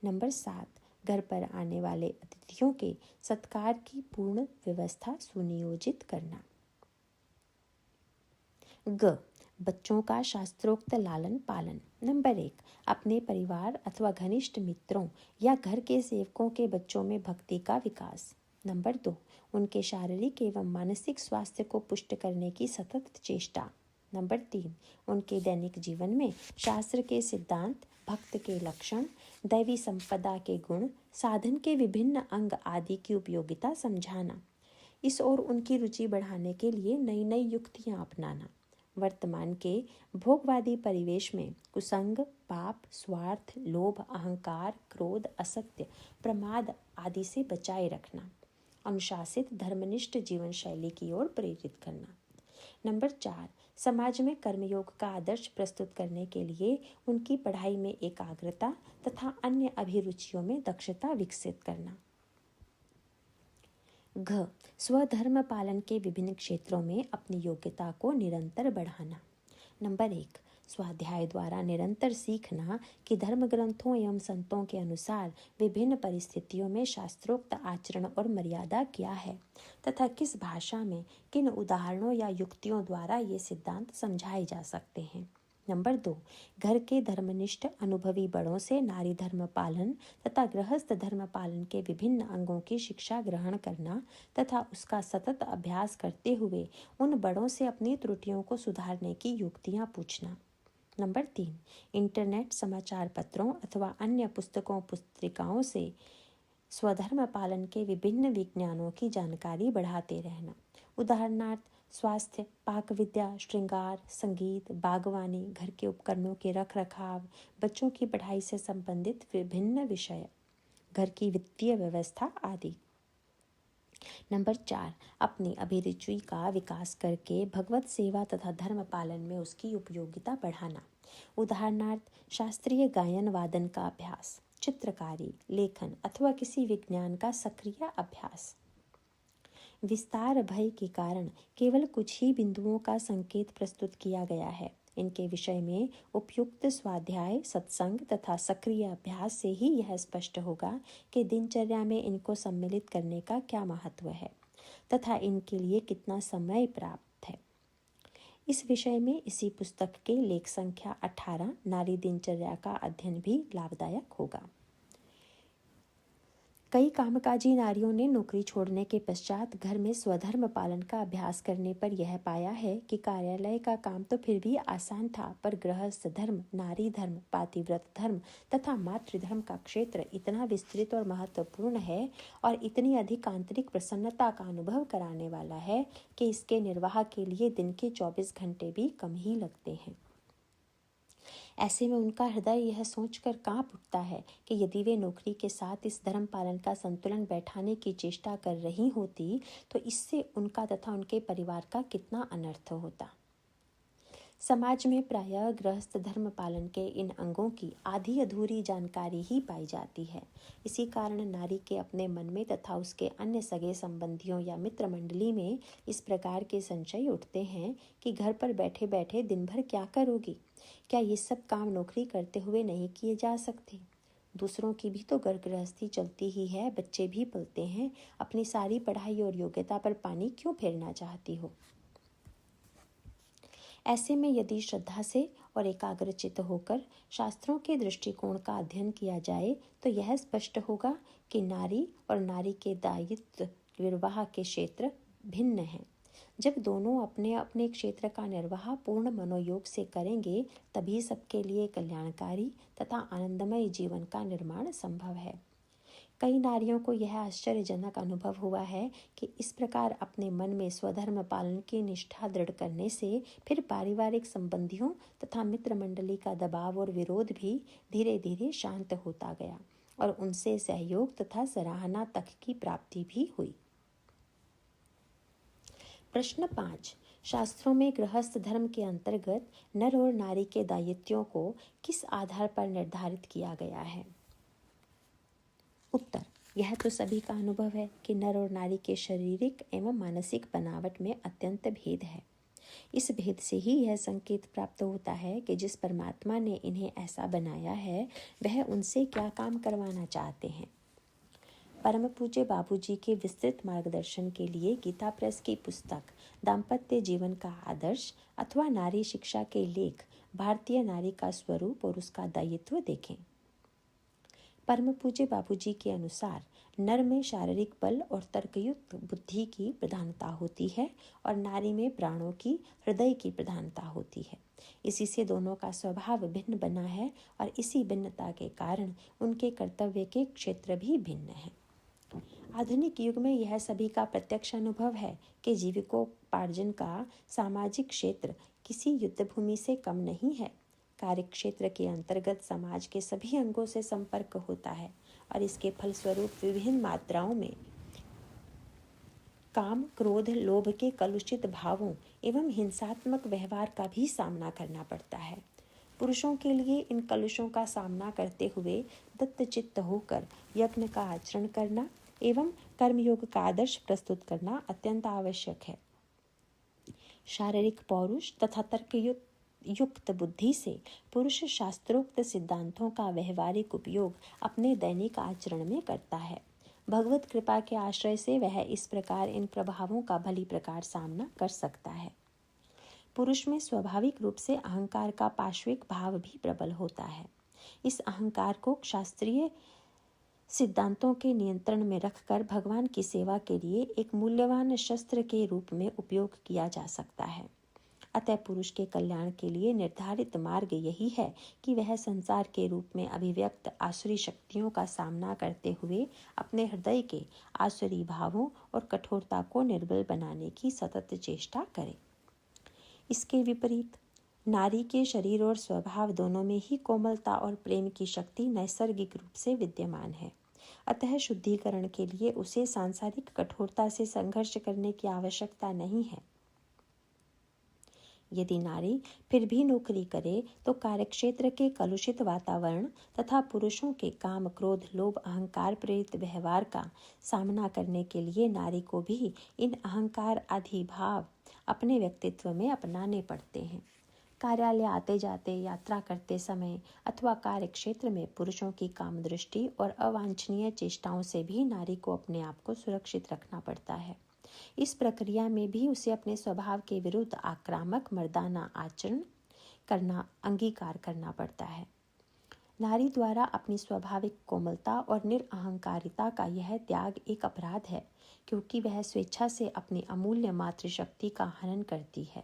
नंबर 7, घर पर आने वाले अतिथियों के सत्कार की पूर्ण व्यवस्था सुनियोजित करना। ग, बच्चों का शास्त्रोक्त लालन पालन। नंबर 1, अपने परिवार अथवा घनिष्ठ मित्रों या घर के सेवकों के बच्चों में भक्ति का विकास। नंबर 2, उनके शारीरिक एवं मानसिक स्वास्थ्य को पुष्ट करने की सतत चेष्टा। नंबर 3, उनके दैनिक जीवन में शास्त्र के सिद्धांत, भक्त के लक्षण, दैवी संपदा के गुण, साधन के विभिन्न अंग आदि की उपयोगिता समझाना। इस ओर उनकी रुचि बढ़ाने के लिए नई नई युक्तियां अपनाना। वर्तमान के भोगवादी परिवेश में कुसंग, पाप, स्वार्थ, लोभ, अहंकार, क्रोध, असत्य, प्रमाद आदि से बचाए रखना। अनुशासित धर्मनिष्ठ जीवन शैली की ओर प्रेरित करना। नंबर 4, समाज में कर्मयोग का आदर्श प्रस्तुत करने के लिए उनकी पढ़ाई में एकाग्रता तथा अन्य अभिरुचियों में दक्षता विकसित करना। घ, स्वधर्म पालन के विभिन्न क्षेत्रों में अपनी योग्यता को निरंतर बढ़ाना। नंबर 1, स्वाध्याय द्वारा निरंतर सीखना कि धर्म ग्रंथों एवं संतों के अनुसार विभिन्न परिस्थितियों में शास्त्रोक्त आचरण और मर्यादा क्या है तथा किस भाषा में किन उदाहरणों या युक्तियों द्वारा ये सिद्धांत समझाए जा सकते हैं। नंबर 2, घर के धर्मनिष्ठ अनुभवी बड़ों से नारी धर्म पालन तथा गृहस्थ धर्म पालन के विभिन्न अंगों की शिक्षा ग्रहण करना तथा उसका सतत अभ्यास करते हुए उन बड़ों से अपनी त्रुटियों को सुधारने की युक्तियां पूछना। नंबर 3, इंटरनेट, समाचार पत्रों अथवा अन्य पुस्तिकाओं से स्वधर्म पालन के विभिन्न विज्ञानों की जानकारी बढ़ाते रहना। उदाहरणार्थ स्वास्थ्य, पाक विद्या, श्रृंगार, संगीत, बागवानी, घर के उपकरणों के रख रखाव, बच्चों की पढ़ाई से संबंधित विभिन्न विषय, घर की वित्तीय व्यवस्था आदि। नंबर 4, अपनी अभिरुचि का विकास करके भगवत सेवा तथा धर्म पालन में उसकी उपयोगिता बढ़ाना। उदाहरणार्थ, शास्त्रीय गायन वादन का अभ्यास, चित्रकारी, लेखन अथवा किसी विज्ञान का सक्रिय अभ्यास। विस्तार भय के कारण केवल कुछ ही बिंदुओं का संकेत प्रस्तुत किया गया है। इनके विषय में उपयुक्त स्वाध्याय, सत्संग तथा सक्रिय अभ्यास से ही यह स्पष्ट होगा कि दिनचर्या में इनको सम्मिलित करने का क्या महत्व है तथा इनके लिए कितना समय प्राप्त है। इस विषय में इसी पुस्तक के लेख संख्या 18 नारी दिनचर्या का अध्ययन भी लाभदायक होगा। कई कामकाजी नारियों ने नौकरी छोड़ने के पश्चात घर में स्वधर्म पालन का अभ्यास करने पर यह पाया है कि कार्यालय का काम तो फिर भी आसान था, पर गृहस्थ धर्म, नारी धर्म, पातिव्रत धर्म तथा मातृधर्म का क्षेत्र इतना विस्तृत और महत्वपूर्ण है और इतनी अधिक आंतरिक प्रसन्नता का अनुभव कराने वाला है कि इसके निर्वाह के लिए दिन के 24 घंटे भी कम ही लगते हैं। ऐसे में उनका हृदय यह सोचकर कांप उठता है कि यदि वे नौकरी के साथ इस धर्म पालन का संतुलन बैठाने की चेष्टा कर रही होती तो इससे उनका तथा उनके परिवार का कितना अनर्थ होता। समाज में प्रायः गृहस्थ धर्म पालन के इन अंगों की आधी अधूरी जानकारी ही पाई जाती है। इसी कारण नारी के अपने मन में तथा उसके अन्य सगे संबंधियों या मित्र मंडली में इस प्रकार के संशय उठते हैं कि घर पर बैठे बैठे दिन भर क्या करोगी? क्या ये सब काम नौकरी करते हुए नहीं किए जा सकते? दूसरों की भी तो घर गृहस्थी चलती ही है, बच्चे भी पलते हैं। अपनी सारी पढ़ाई और योग्यता पर पानी क्यों फेरना चाहती हो? ऐसे में यदि श्रद्धा से और एकाग्रचित्त होकर शास्त्रों के दृष्टिकोण का अध्ययन किया जाए तो यह स्पष्ट होगा कि नारी और नारी के दायित्व निर्वाह के क्षेत्र भिन्न हैं। जब दोनों अपने अपने क्षेत्र का निर्वाह पूर्ण मनोयोग से करेंगे तभी सबके लिए कल्याणकारी तथा आनंदमय जीवन का निर्माण संभव है। कई नारियों को यह आश्चर्यजनक अनुभव हुआ है कि इस प्रकार अपने मन में स्वधर्म पालन की निष्ठा दृढ़ करने से फिर पारिवारिक संबंधियों तथा मित्र मंडली का दबाव और विरोध भी धीरे धीरे शांत होता गया और उनसे सहयोग तथा सराहना तक की प्राप्ति भी हुई। प्रश्न 5, शास्त्रों में गृहस्थ धर्म के अंतर्गत नर और नारी के दायित्वों को किस आधार पर निर्धारित किया गया है? उत्तर, यह तो सभी का अनुभव है कि नर और नारी के शारीरिक एवं मानसिक बनावट में अत्यंत भेद है। इस भेद से ही यह संकेत प्राप्त होता है कि जिस परमात्मा ने इन्हें ऐसा बनाया है वह उनसे क्या काम करवाना चाहते हैं। परम पूज्य बाबूजी के विस्तृत मार्गदर्शन के लिए गीता प्रेस की पुस्तक दाम्पत्य जीवन का आदर्श अथवा नारी शिक्षा के लेख भारतीय नारी का स्वरूप और उसका दायित्व देखें। परम पूज्य बाबूजी के अनुसार नर में शारीरिक बल और तर्कयुक्त बुद्धि की प्रधानता होती है और नारी में प्राणों की, हृदय की प्रधानता होती है। इसी से दोनों का स्वभाव भिन्न बना है और इसी भिन्नता के कारण उनके कर्तव्य के क्षेत्र भी भिन्न हैं। आधुनिक युग में यह सभी का प्रत्यक्ष अनुभव है कि जीविकोपार्जन का सामाजिक क्षेत्र किसी युद्ध भूमि से कम नहीं है। कार्य क्षेत्र के अंतर्गत समाज के सभी अंगों से संपर्क होता है और इसके फलस्वरूप विभिन्न मात्राओं में काम, क्रोध, लोभ के कलुषित भावों एवं हिंसात्मक व्यवहार का भी सामना करना पड़ता है। पुरुषों के लिए इन कलुषों का सामना करते हुए दत्तचित्त होकर यज्ञ का आचरण करना एवं कर्मयोग का आदर्श प्रस्तुत करना अत्यंत आवश्यक है। शारीरिक पौरुष तथा तर्कयुक्त बुद्धि से पुरुष शास्त्रोक्त सिद्धांतों का व्यवहारिक उपयोग अपने दैनिक आचरण में करता है। भगवत कृपा के आश्रय से वह इस प्रकार इन प्रभावों का भली प्रकार सामना कर सकता है। पुरुष में स्वाभाविक रूप से अहंकार का पाश्विक भाव भी प्रबल होता है। इस अहंकार को शास्त्रीय सिद्धांतों के नियंत्रण में रखकर भगवान की सेवा के लिए एक मूल्यवान शस्त्र के रूप में उपयोग किया जा सकता है। अतः पुरुष के कल्याण के लिए निर्धारित मार्ग यही है कि वह संसार के रूप में अभिव्यक्त आसुरी शक्तियों का सामना करते हुए अपने हृदय के आसुरी भावों और कठोरता को निर्बल बनाने की सतत चेष्टा करे। इसके विपरीत नारी के शरीर और स्वभाव दोनों में ही कोमलता और प्रेम की शक्ति नैसर्गिक रूप से विद्यमान है। अतः शुद्धिकरण के लिए उसे सांसारिक कठोरता से संघर्ष करने की आवश्यकता नहीं है। यदि नारी फिर भी नौकरी करे तो कार्यक्षेत्र के कलुषित वातावरण तथा पुरुषों के काम, क्रोध, लोभ, अहंकार प्रेरित व्यवहार का सामना करने के लिए नारी को भी इन अहंकार आदि भाव अपने व्यक्तित्व में अपनाने पड़ते हैं। कार्यालय आते जाते, यात्रा करते समय अथवा कार्यक्षेत्र में पुरुषों की काम दृष्टि और अवांछनीय चेष्टाओं से भी नारी को अपने आप को सुरक्षित रखना पड़ता है। इस प्रक्रिया में भी उसे अपने स्वभाव के विरुद्ध आक्रामक मर्दाना आचरण करना अंगीकार करना पड़ता है। नारी द्वारा अपनी स्वाभाविक कोमलता और निरअहंकारिता का यह त्याग एक अपराध है, क्योंकि वह स्वेच्छा से अपनी अमूल्य मातृशक्ति का हनन करती है।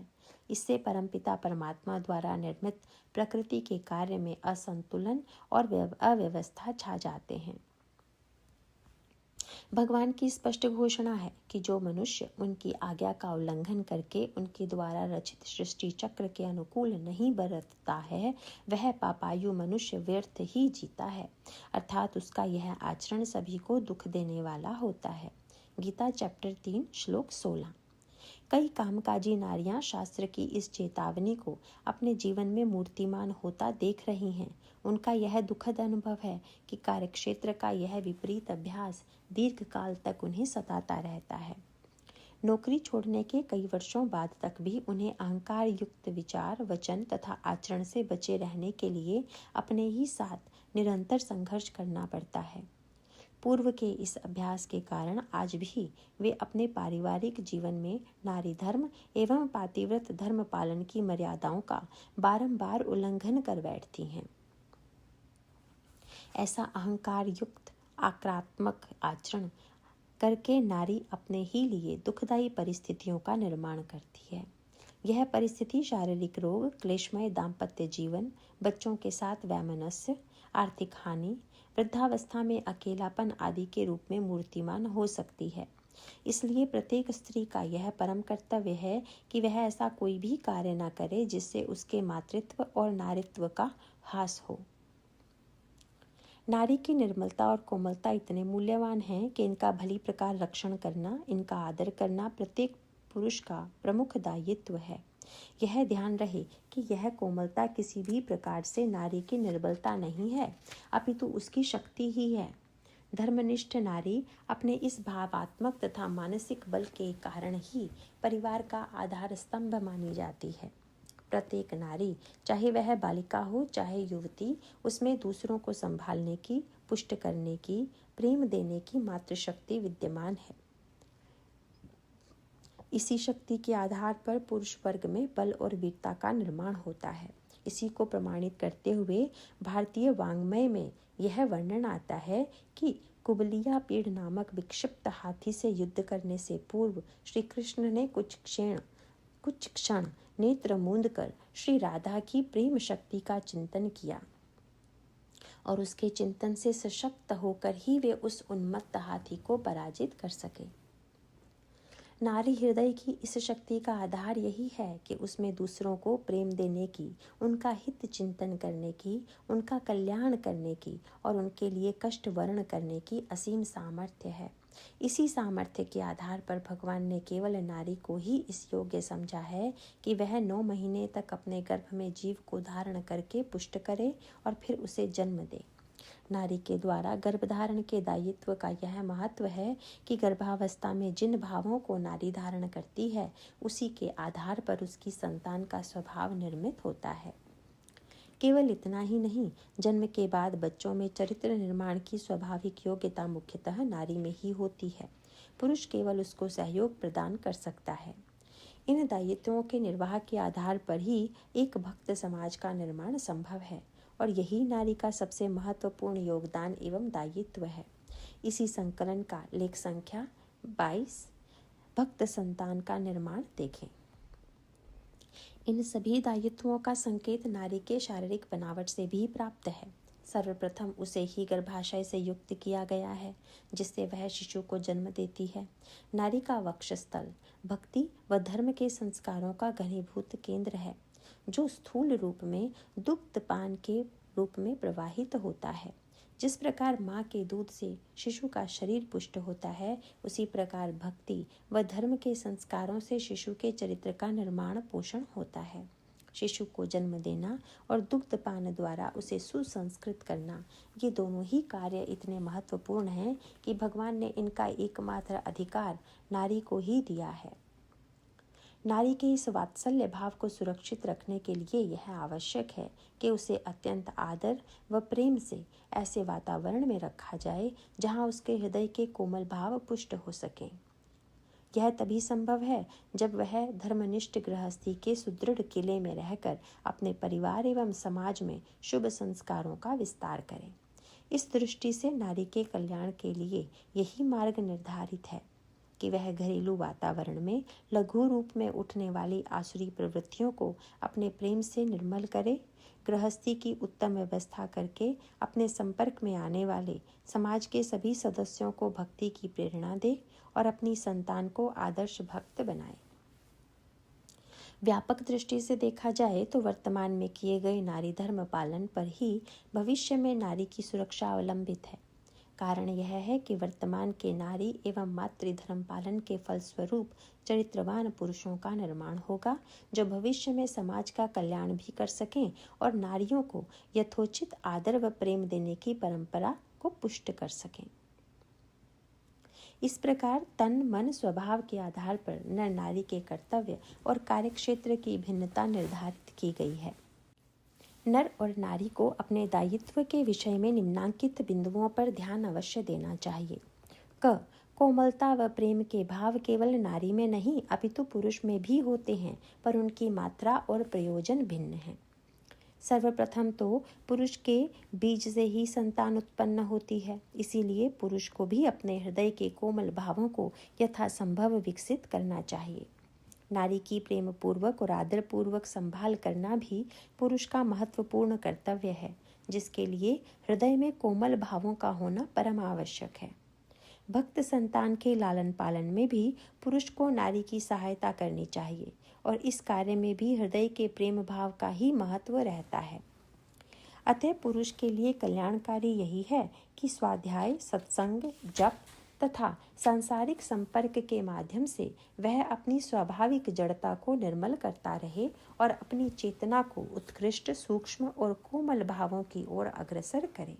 इससे परमपिता परमात्मा द्वारा निर्मित प्रकृति के कार्य में असंतुलन और अव्यवस्था छा जाते हैं। भगवान की स्पष्ट घोषणा है कि जो मनुष्य उनकी आज्ञा का उल्लंघन करके उनके द्वारा रचित सृष्टि चक्र के अनुकूल नहीं बरतता है, वह पापायु मनुष्य व्यर्थ ही जीता है, अर्थात उसका यह आचरण सभी को दुख देने वाला होता है। गीता चैप्टर 3 श्लोक 16। कई कामकाजी नारियां शास्त्र की इस चेतावनी को अपने जीवन में मूर्तिमान होता देख रही हैं। उनका यह दुखद अनुभव है कि कार्यक्षेत्र का यह विपरीत अभ्यास दीर्घ काल तक उन्हें सताता रहता है। नौकरी छोड़ने के कई वर्षों बाद तक भी उन्हें अहंकार युक्त विचार, वचन तथा आचरण से बचे रहने के लिए अपने ही साथ निरंतर संघर्ष करना पड़ता है। पूर्व के इस अभ्यास के कारण आज भी वे अपने पारिवारिक जीवन में नारी धर्म एवं पातिव्रत धर्म पालन की मर्यादाओं का बारंबार उल्लंघन कर बैठती हैं। ऐसा अहंकार युक्त आक्रामक आचरण करके नारी अपने ही लिए दुखदायी परिस्थितियों का निर्माण करती है। यह परिस्थिति शारीरिक रोग, क्लेशमय दाम्पत्य जीवन, बच्चों के साथ वैमनस्य, आर्थिक हानि, वृद्धावस्था में अकेलापन आदि के रूप में मूर्तिमान हो सकती है। इसलिए प्रत्येक स्त्री का यह परम कर्तव्य है कि वह ऐसा कोई भी कार्य न करे जिससे उसके मातृत्व और नारीत्व का ह्रास हो। नारी की निर्मलता और कोमलता इतने मूल्यवान हैं कि इनका भली प्रकार रक्षण करना, इनका आदर करना प्रत्येक पुरुष का प्रमुख दायित्व है। यह ध्यान रहे कि यह कोमलता किसी भी प्रकार से नारी की निर्बलता नहीं है, अपितु उसकी शक्ति ही है। धर्मनिष्ठ नारी अपने इस भावात्मक तथा मानसिक बल के कारण ही परिवार का आधार स्तंभ मानी जाती है। प्रत्येक नारी, चाहे वह बालिका हो चाहे युवती, उसमें दूसरों को संभालने की, पुष्ट करने की, प्रेम देने की मातृशक्ति विद्यमान है। इसी शक्ति के आधार पर पुरुष वर्ग में बल और वीरता का निर्माण होता है। इसी को प्रमाणित करते हुए भारतीय वाङ्मय में यह वर्णन आता है कि कुबलिया पीढ़ नामक विक्षिप्त हाथी से युद्ध करने से पूर्व श्री कृष्ण ने कुछ क्षण नेत्र मूंद कर श्री राधा की प्रेम शक्ति का चिंतन किया और उसके चिंतन से सशक्त होकर ही वे उस उन्मत्त हाथी को पराजित कर सके। नारी हृदय की इस शक्ति का आधार यही है कि उसमें दूसरों को प्रेम देने की, उनका हित चिंतन करने की, उनका कल्याण करने की और उनके लिए कष्ट वर्ण करने की असीम सामर्थ्य है। इसी सामर्थ्य के आधार पर भगवान ने केवल नारी को ही इस योग्य समझा है कि वह 9 महीने तक अपने गर्भ में जीव को धारण करके पुष्ट करे और फिर उसे जन्म दे। नारी के द्वारा गर्भधारण के दायित्व का यह महत्व है कि गर्भावस्था में जिन भावों को नारी धारण करती है, उसी के आधार पर उसकी संतान का स्वभाव निर्मित होता है। केवल इतना ही नहीं, जन्म के बाद बच्चों में चरित्र निर्माण की स्वाभाविक योग्यता मुख्यतः नारी में ही होती है। पुरुष केवल उसको सहयोग प्रदान कर सकता है। इन दायित्वों के निर्वाह के आधार पर ही एक भक्त समाज का निर्माण संभव है और यही नारी का सबसे महत्वपूर्ण योगदान एवं दायित्व है। इसी संकलन का लेख संख्या 22 भक्त संतान का निर्माण देखें। इन सभी दायित्वों का संकेत नारी के शारीरिक बनावट से भी प्राप्त है। सर्वप्रथम उसे ही गर्भाशय से युक्त किया गया है, जिससे वह शिशु को जन्म देती है। नारी का वक्षस्थल भक्ति व धर्म के संस्कारों का घनीभूत केंद्र है, जो स्थूल रूप में दुग्धपान के रूप में प्रवाहित होता है। जिस प्रकार माँ के दूध से शिशु का शरीर पुष्ट होता है, उसी प्रकार भक्ति व धर्म के संस्कारों से शिशु के चरित्र का निर्माण पोषण होता है। शिशु को जन्म देना और दुग्धपान द्वारा उसे सुसंस्कृत करना, ये दोनों ही कार्य इतने महत्वपूर्ण हैं कि भगवान ने इनका एकमात्र अधिकार नारी को ही दिया है। नारी के इस वात्सल्य भाव को सुरक्षित रखने के लिए यह आवश्यक है कि उसे अत्यंत आदर व प्रेम से ऐसे वातावरण में रखा जाए जहाँ उसके हृदय के कोमल भाव पुष्ट हो सकें। यह तभी संभव है जब वह धर्मनिष्ठ गृहस्थी के सुदृढ़ किले में रहकर अपने परिवार एवं समाज में शुभ संस्कारों का विस्तार करे। इस दृष्टि से नारी के कल्याण के लिए यही मार्ग निर्धारित है कि वह घरेलू वातावरण में लघु रूप में उठने वाली आसुरी प्रवृत्तियों को अपने प्रेम से निर्मल करे, गृहस्थी की उत्तम व्यवस्था करके अपने संपर्क में आने वाले समाज के सभी सदस्यों को भक्ति की प्रेरणा दे और अपनी संतान को आदर्श भक्त बनाए। व्यापक दृष्टि से देखा जाए तो वर्तमान में किए गए नारी धर्म पालन पर ही भविष्य में नारी की सुरक्षा अवलंबित है। कारण यह है कि वर्तमान के नारी एवं मातृधर्म पालन के फलस्वरूप चरित्रवान पुरुषों का निर्माण होगा, जो भविष्य में समाज का कल्याण भी कर सकें और नारियों को यथोचित आदर व प्रेम देने की परंपरा को पुष्ट कर सकें। इस प्रकार तन मन स्वभाव के आधार पर नर नारी के कर्तव्य और कार्यक्षेत्र की भिन्नता निर्धारित की गई है। नर और नारी को अपने दायित्व के विषय में निम्नांकित बिंदुओं पर ध्यान अवश्य देना चाहिए। क कोमलता व प्रेम के भाव केवल नारी में नहीं अपितु पुरुष में भी होते हैं, पर उनकी मात्रा और प्रयोजन भिन्न हैं। सर्वप्रथम तो पुरुष के बीज से ही संतान उत्पन्न होती है, इसीलिए पुरुष को भी अपने हृदय के कोमल भावों को यथासंभव विकसित करना चाहिए। नारी की प्रेम पूर्वक और आदर पूर्वक संभाल करना भी पुरुष का महत्वपूर्ण कर्तव्य है, जिसके लिए हृदय में कोमल भावों का होना परम आवश्यक है। भक्त संतान के लालन पालन में भी पुरुष को नारी की सहायता करनी चाहिए और इस कार्य में भी हृदय के प्रेम भाव का ही महत्व रहता है। अतः पुरुष के लिए कल्याणकारी यही है कि स्वाध्याय, सत्संग, जप तथा सांसारिक संपर्क के माध्यम से वह अपनी स्वाभाविक जड़ता को निर्मल करता रहे और अपनी चेतना को उत्कृष्ट, सूक्ष्म और कोमल भावों की ओर अग्रसर करे।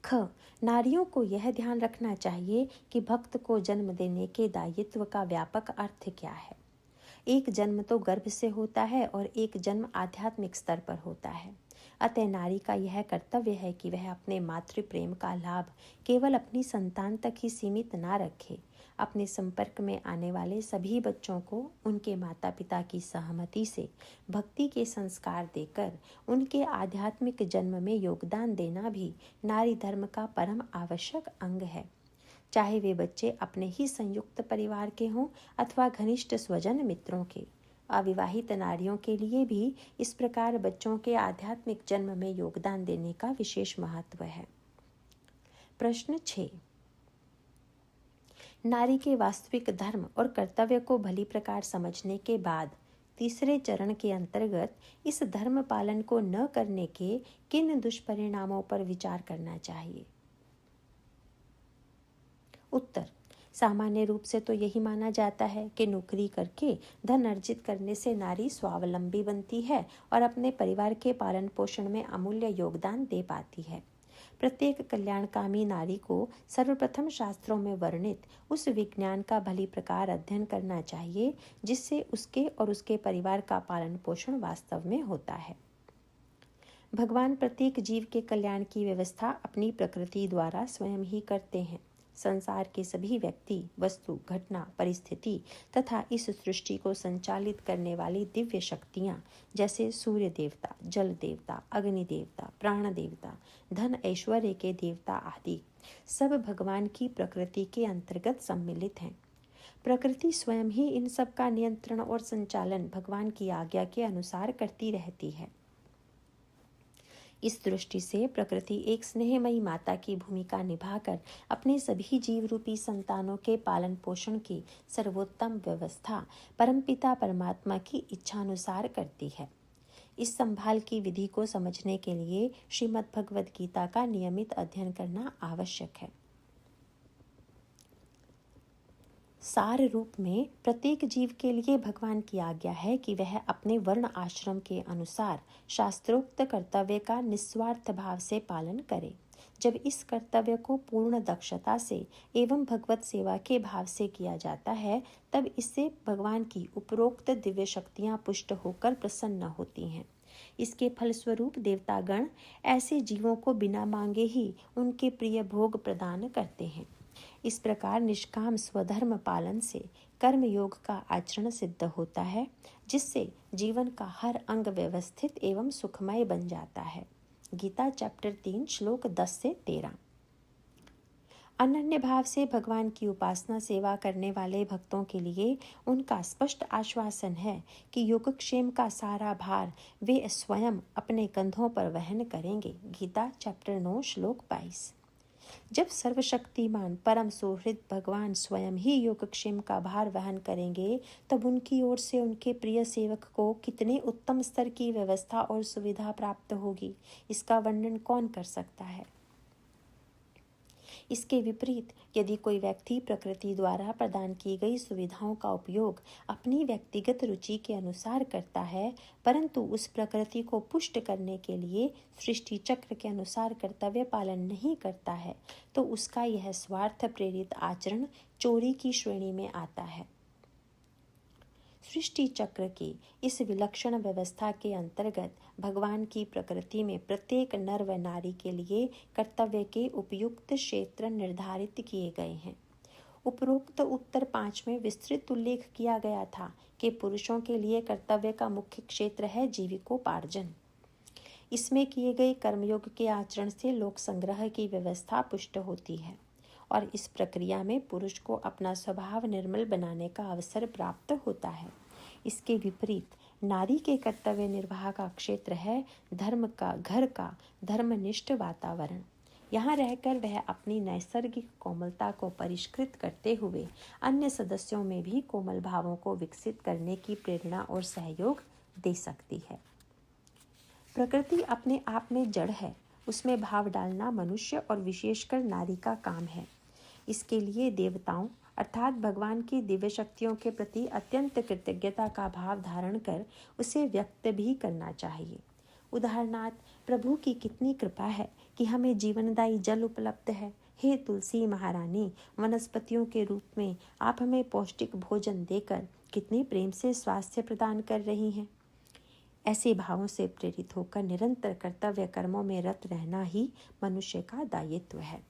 ख नारियों को यह ध्यान रखना चाहिए कि भक्त को जन्म देने के दायित्व का व्यापक अर्थ क्या है। एक जन्म तो गर्भ से होता है और एक जन्म आध्यात्मिक स्तर पर होता है। अतः नारी का यह कर्तव्य है कि वह अपने मातृ प्रेम का लाभ केवल अपनी संतान तक ही सीमित ना रखे, अपने संपर्क में आने वाले सभी बच्चों को उनके माता पिता की सहमति से भक्ति के संस्कार देकर उनके आध्यात्मिक जन्म में योगदान देना भी नारी धर्म का परम आवश्यक अंग है। चाहे वे बच्चे अपने ही संयुक्त परिवार के हों अथवा घनिष्ठ स्वजन मित्रों के। अविवाहित नारियों के लिए भी इस प्रकार बच्चों के आध्यात्मिक जन्म में योगदान देने का विशेष महत्व है। प्रश्न 6। नारी के वास्तविक धर्म और कर्तव्य को भली प्रकार समझने के बाद तीसरे चरण के अंतर्गत इस धर्म पालन को न करने के किन दुष्परिणामों पर विचार करना चाहिए? उत्तर: सामान्य रूप से तो यही माना जाता है कि नौकरी करके धन अर्जित करने से नारी स्वावलंबी बनती है और अपने परिवार के पालन पोषण में अमूल्य योगदान दे पाती है। प्रत्येक कल्याणकामी नारी को सर्वप्रथम शास्त्रों में वर्णित उस विज्ञान का भली प्रकार अध्ययन करना चाहिए जिससे उसके और उसके परिवार का पालन पोषण वास्तव में होता है। भगवान प्रत्येक जीव के कल्याण की व्यवस्था अपनी प्रकृति द्वारा स्वयं ही करते हैं। संसार के सभी व्यक्ति, वस्तु, घटना, परिस्थिति तथा इस सृष्टि को संचालित करने वाली दिव्य शक्तियाँ जैसे सूर्य देवता, जल देवता, अग्नि देवता, प्राण देवता, धन ऐश्वर्य के देवता आदि सब भगवान की प्रकृति के अंतर्गत सम्मिलित हैं। प्रकृति स्वयं ही इन सब का नियंत्रण और संचालन भगवान की आज्ञा के अनुसार करती रहती है। इस दृष्टि से प्रकृति एक स्नेहमयी माता की भूमिका निभाकर अपने सभी जीव रूपी संतानों के पालन पोषण की सर्वोत्तम व्यवस्था परमपिता परमात्मा की इच्छानुसार करती है। इस संभाल की विधि को समझने के लिए श्रीमद् भगवद गीता का नियमित अध्ययन करना आवश्यक है। सार रूप में प्रत्येक जीव के लिए भगवान की आज्ञा है कि वह अपने वर्ण आश्रम के अनुसार शास्त्रोक्त कर्तव्य का निस्वार्थ भाव से पालन करे। जब इस कर्तव्य को पूर्ण दक्षता से एवं भगवत सेवा के भाव से किया जाता है, तब इससे भगवान की उपरोक्त दिव्य शक्तियां पुष्ट होकर प्रसन्न होती हैं। इसके फलस्वरूप देवतागण ऐसे जीवों को बिना मांगे ही उनके प्रिय भोग प्रदान करते हैं। इस प्रकार निष्काम स्वधर्म पालन से कर्म योग का आचरण सिद्ध होता है, जिससे जीवन का हर अंग व्यवस्थित एवं सुखमय बन जाता है। गीता चैप्टर 3 श्लोक 10 से 13। अनन्य भाव से भगवान की उपासना सेवा करने वाले भक्तों के लिए उनका स्पष्ट आश्वासन है कि योगक्षेम का सारा भार वे स्वयं अपने कंधों पर वहन करेंगे। गीता चैप्टर 9 श्लोक 22। जब सर्वशक्तिमान परम सुहृद भगवान स्वयं ही योगक्षेम का भार वहन करेंगे, तब उनकी ओर से उनके प्रिय सेवक को कितने उत्तम स्तर की व्यवस्था और सुविधा प्राप्त होगी, इसका वर्णन कौन कर सकता है। इसके विपरीत यदि कोई व्यक्ति प्रकृति द्वारा प्रदान की गई सुविधाओं का उपयोग अपनी व्यक्तिगत रुचि के अनुसार करता है, परंतु उस प्रकृति को पुष्ट करने के लिए सृष्टि चक्र के अनुसार कर्तव्य पालन नहीं करता है, तो उसका यह स्वार्थ प्रेरित आचरण चोरी की श्रेणी में आता है। सृष्टि चक्र की इस विलक्षण व्यवस्था के अंतर्गत भगवान की प्रकृति में प्रत्येक नर व नारी के लिए कर्तव्य के उपयुक्त क्षेत्र निर्धारित किए गए हैं। उपरोक्त उत्तर 5 में विस्तृत उल्लेख किया गया था कि पुरुषों के लिए कर्तव्य का मुख्य क्षेत्र है जीविकोपार्जन। इसमें किए गए कर्मयोग के आचरण से लोक संग्रह की व्यवस्था पुष्ट होती है और इस प्रक्रिया में पुरुष को अपना स्वभाव निर्मल बनाने का अवसर प्राप्त होता है। इसके विपरीत नारी के कर्तव्य निर्वाह का क्षेत्र है धर्म का, घर का धर्मनिष्ठ वातावरण। यहाँ रहकर वह अपनी नैसर्गिक कोमलता को परिष्कृत करते हुए अन्य सदस्यों में भी कोमल भावों को विकसित करने की प्रेरणा और सहयोग दे सकती है। प्रकृति अपने आप में जड़ है, उसमें भाव डालना मनुष्य और विशेषकर नारी का काम है। इसके लिए देवताओं अर्थात भगवान की दिव्य शक्तियों के प्रति अत्यंत कृतज्ञता का भाव धारण कर उसे व्यक्त भी करना चाहिए। उदाहरणार्थ, प्रभु की कितनी कृपा है कि हमें जीवनदायी जल उपलब्ध है। हे तुलसी महारानी, वनस्पतियों के रूप में आप हमें पौष्टिक भोजन देकर कितने प्रेम से स्वास्थ्य प्रदान कर रही हैं। ऐसे भावों से प्रेरित होकर निरंतर कर्तव्य कर्मों में रत रहना ही मनुष्य का दायित्व है।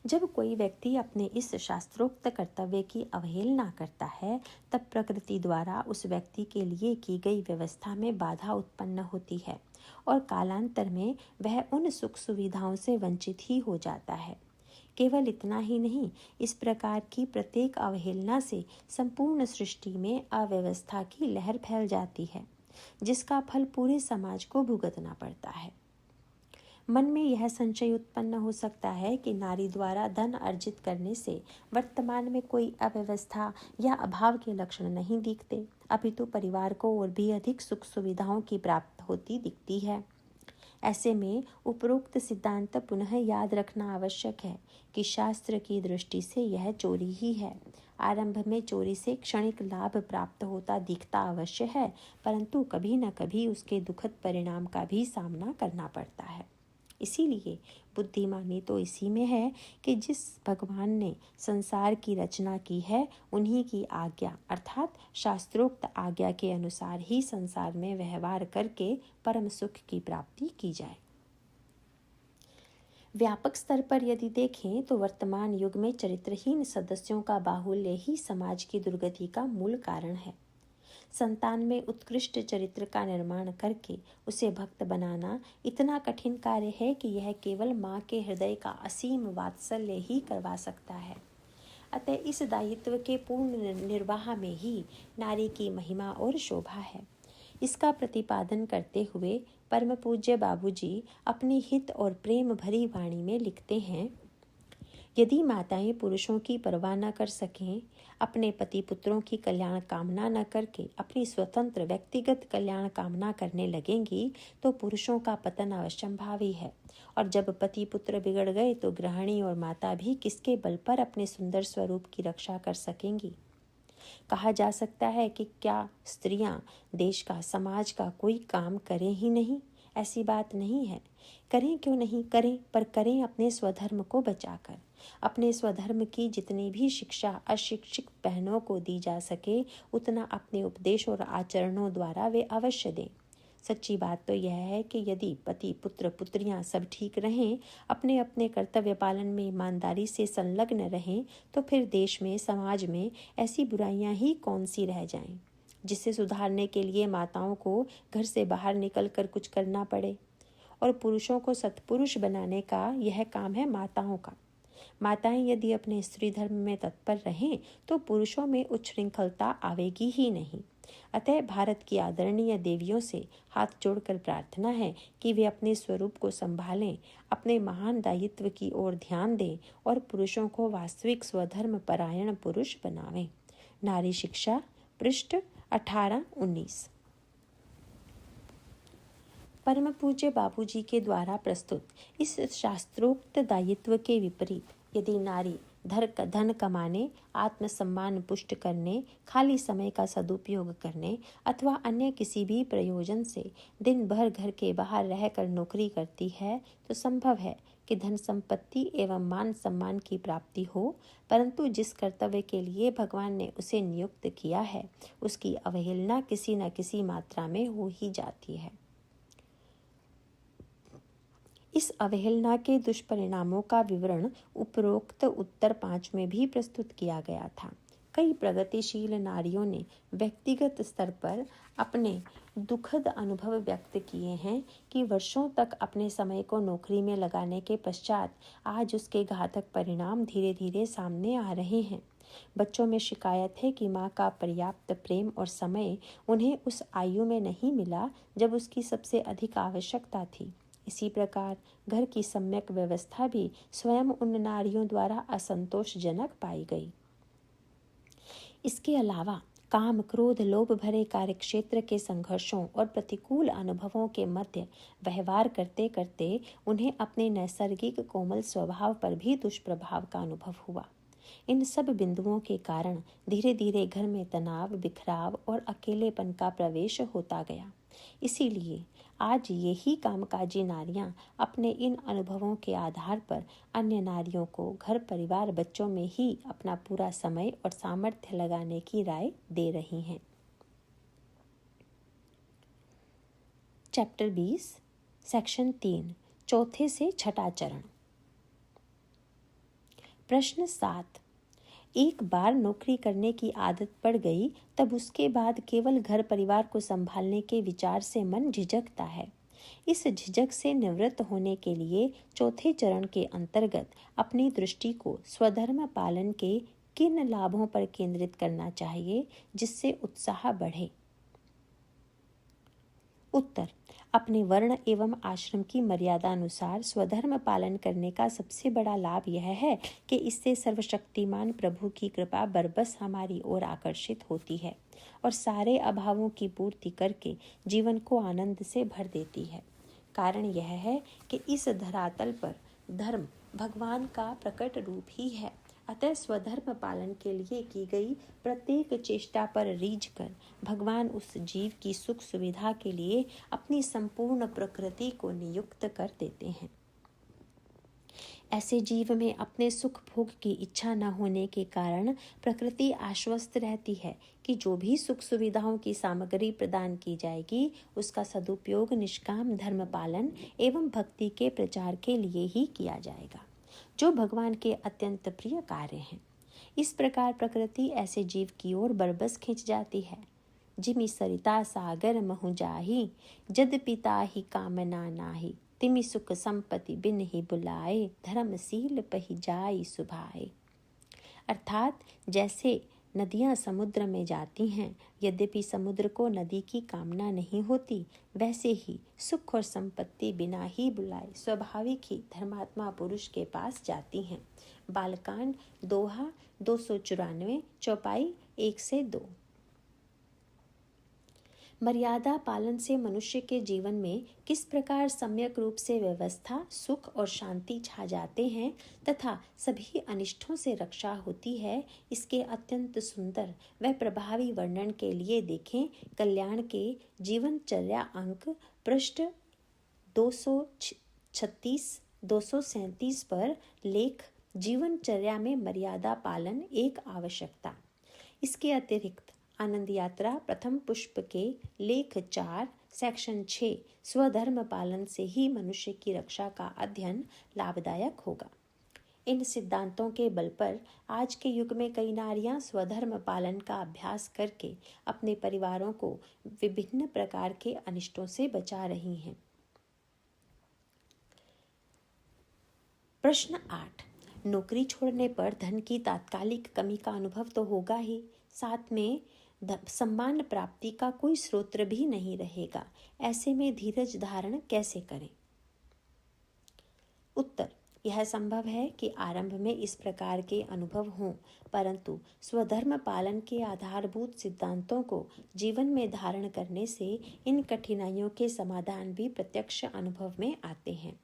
जब कोई व्यक्ति अपने इस शास्त्रोक्त कर्तव्य की अवहेलना करता है, तब प्रकृति द्वारा उस व्यक्ति के लिए की गई व्यवस्था में बाधा उत्पन्न होती है और कालांतर में वह उन सुख सुविधाओं से वंचित ही हो जाता है। केवल इतना ही नहीं, इस प्रकार की प्रत्येक अवहेलना से संपूर्ण सृष्टि में अव्यवस्था की लहर फैल जाती है, जिसका फल पूरे समाज को भुगतना पड़ता है। मन में यह संशय उत्पन्न हो सकता है कि नारी द्वारा धन अर्जित करने से वर्तमान में कोई अव्यवस्था या अभाव के लक्षण नहीं दिखते, अपितु परिवार को और भी अधिक सुख सुविधाओं की प्राप्त होती दिखती है। ऐसे में उपरोक्त सिद्धांत पुनः याद रखना आवश्यक है कि शास्त्र की दृष्टि से यह चोरी ही है। आरंभ में चोरी से क्षणिक लाभ प्राप्त होता दिखता अवश्य है, परंतु कभी न कभी उसके दुखद परिणाम का भी सामना करना पड़ता है। इसीलिए बुद्धिमानी तो इसी में है कि जिस भगवान ने संसार की रचना की है, उन्हीं की आज्ञा अर्थात शास्त्रोक्त आज्ञा के अनुसार ही संसार में व्यवहार करके परम सुख की प्राप्ति की जाए। व्यापक स्तर पर यदि देखें तो वर्तमान युग में चरित्रहीन सदस्यों का बाहुल्य ही समाज की दुर्गति का मूल कारण है। संतान में उत्कृष्ट चरित्र का निर्माण करके उसे भक्त बनाना इतना कठिन कार्य है कि यह केवल माँ के हृदय का असीम वात्सल्य ही करवा सकता है। अतः इस दायित्व के पूर्ण निर्वाह में ही नारी की महिमा और शोभा है। इसका प्रतिपादन करते हुए परम पूज्य बाबूजी अपनी हित और प्रेम भरी वाणी में लिखते हैं, यदि माताएं पुरुषों की परवाह न कर सकें, अपने पति पुत्रों की कल्याण कामना न करके अपनी स्वतंत्र व्यक्तिगत कल्याण कामना करने लगेंगी तो पुरुषों का पतन अवश्यंभावी है। और जब पति पुत्र बिगड़ गए तो गृहिणी और माता भी किसके बल पर अपने सुंदर स्वरूप की रक्षा कर सकेंगी। कहा जा सकता है कि क्या स्त्रियां देश का, समाज का कोई काम करें ही नहीं? ऐसी बात नहीं है। करें, क्यों नहीं करें, पर करें अपने स्वधर्म को बचाकर। अपने स्वधर्म की जितनी भी शिक्षा अशिक्षित बहनों को दी जा सके उतना अपने उपदेश और आचरणों द्वारा वे अवश्य दें। सच्ची बात तो यह है कि यदि पति पुत्र पुत्रियां सब ठीक रहें, अपने अपने कर्तव्य पालन में ईमानदारी से संलग्न रहें, तो फिर देश में, समाज में ऐसी बुराइयां ही कौन सी रह जाएं, जिसे सुधारने के लिए माताओं को घर से बाहर निकल कर कुछ करना पड़े। और पुरुषों को सत्पुरुष बनाने का यह काम है माताओं का। माताएं यदि अपने स्त्री धर्म में तत्पर रहें तो पुरुषों में उच्छृंखलता आवेगी ही नहीं। अतः भारत की आदरणीय देवियों से हाथ जोड़कर प्रार्थना है कि वे अपने स्वरूप को संभालें, अपने महान दायित्व की ओर ध्यान दें और पुरुषों को वास्तविक स्वधर्म परायण पुरुष बनावें। नारी शिक्षा, पृष्ठ 18-19। परम पूज्य बाबूजी के द्वारा प्रस्तुत इस शास्त्रोक्त दायित्व के विपरीत यदि नारी धन कमाने, आत्मसम्मान पुष्ट करने, खाली समय का सदुपयोग करने अथवा अन्य किसी भी प्रयोजन से दिन भर घर के बाहर रहकर नौकरी करती है तो संभव है कि धन संपत्ति एवं मान सम्मान की प्राप्ति हो, परंतु जिस कर्तव्य के लिए भगवान ने उसे नियुक्त किया है उसकी अवहेलना किसी न किसी मात्रा में हो ही जाती है। इस अवहेलना के दुष्परिणामों का विवरण उपरोक्त उत्तर 5 में भी प्रस्तुत किया गया था। कई प्रगतिशील नारियों ने व्यक्तिगत स्तर पर अपने दुखद अनुभव व्यक्त किए हैं कि वर्षों तक अपने समय को नौकरी में लगाने के पश्चात आज उसके घातक परिणाम धीरे धीरे सामने आ रहे हैं। बच्चों में शिकायत है कि माँ का पर्याप्त प्रेम और समय उन्हें उस आयु में नहीं मिला जब उसकी सबसे अधिक आवश्यकता थी। इसी प्रकार घर की सम्यक व्यवस्था भी स्वयं उन नारियों द्वारा असंतोषजनक पाई गई। इसके अलावा काम, क्रोध, लोभ भरे कार्यक्षेत्र के संघर्षों और प्रतिकूल अनुभवों के मध्य व्यवहार करते करते उन्हें अपने नैसर्गिक कोमल स्वभाव पर भी दुष्प्रभाव का अनुभव हुआ। इन सब बिंदुओं के कारण धीरे धीरे घर में तनाव, बिखराव और अकेलेपन का प्रवेश होता गया। इसीलिए आज यही कामकाजी नारियां अपने इन अनुभवों के आधार पर अन्य नारियों को घर, परिवार, बच्चों में ही अपना पूरा समय और सामर्थ्य लगाने की राय दे रही हैं। चैप्टर 20, सेक्शन 3, चौथे से छठा चरण। प्रश्न 7। एक बार नौकरी करने की आदत पड़ गई तब उसके बाद केवल घर परिवार को संभालने के विचार से मन झिझकता है। इस झिझक से निवृत्त होने के लिए चौथे चरण के अंतर्गत अपनी दृष्टि को स्वधर्म पालन के किन लाभों पर केंद्रित करना चाहिए जिससे उत्साह बढ़े। उत्तर, अपने वर्ण एवं आश्रम की मर्यादा अनुसार स्वधर्म पालन करने का सबसे बड़ा लाभ यह है कि इससे सर्वशक्तिमान प्रभु की कृपा बरबस हमारी ओर आकर्षित होती है और सारे अभावों की पूर्ति करके जीवन को आनंद से भर देती है। कारण यह है कि इस धरातल पर धर्म भगवान का प्रकट रूप ही है। अतः स्वधर्म पालन के लिए की गई प्रत्येक चेष्टा पर रीझ कर भगवान उस जीव की सुख सुविधा के लिए अपनी संपूर्ण प्रकृति को नियुक्त कर देते हैं। ऐसे जीव में अपने सुख भोग की इच्छा न होने के कारण प्रकृति आश्वस्त रहती है कि जो भी सुख सुविधाओं की सामग्री प्रदान की जाएगी उसका सदुपयोग निष्काम धर्म पालन एवं भक्ति के प्रचार के लिए ही किया जाएगा, जो भगवान के अत्यंत प्रिय कार्य हैं। इस प्रकार प्रकृति ऐसे जीव की ओर बरबस खींच जाती है। जिमि सरिता सागर महु जाहि, जद पिता ही कामना नाही, तिमि सुख संपत्ति बिन ही बुलाए, धर्मशील पहि जाई सुभाए। अर्थात जैसे नदियाँ समुद्र में जाती हैं, यद्यपि समुद्र को नदी की कामना नहीं होती, वैसे ही सुख और संपत्ति बिना ही बुलाए स्वाभाविक ही धर्मात्मा पुरुष के पास जाती हैं। बालकांड दोहा 294 चौपाई 1 से 2। मर्यादा पालन से मनुष्य के जीवन में किस प्रकार सम्यक रूप से व्यवस्था, सुख और शांति छा जाते हैं तथा सभी अनिष्टों से रक्षा होती है, इसके अत्यंत सुंदर व प्रभावी वर्णन के लिए देखें कल्याण के जीवनचर्या अंक पृष्ठ 236-237 पर लेख जीवनचर्या में मर्यादा पालन एक आवश्यकता। इसके अतिरिक्त आनंद यात्रा प्रथम पुष्प के लेख 4 सेक्शन 6 स्वधर्म पालन से ही मनुष्य की रक्षा का अध्ययन लाभदायक होगा। इन सिद्धांतों के बल पर आज के युग में कई नारियां स्वधर्म पालन का अभ्यास करके अपने परिवारों को विभिन्न प्रकार के अनिष्टों से बचा रही हैं। प्रश्न 8। नौकरी छोड़ने पर धन की तात्कालिक कमी का अनुभव तो होगा ही, साथ में सम्मान प्राप्ति का कोई स्रोत भी नहीं रहेगा। ऐसे में धीरज धारण कैसे करें? उत्तर: यह संभव है कि आरंभ में इस प्रकार के अनुभव हों, परंतु स्वधर्म पालन के आधारभूत सिद्धांतों को जीवन में धारण करने से इन कठिनाइयों के समाधान भी प्रत्यक्ष अनुभव में आते हैं।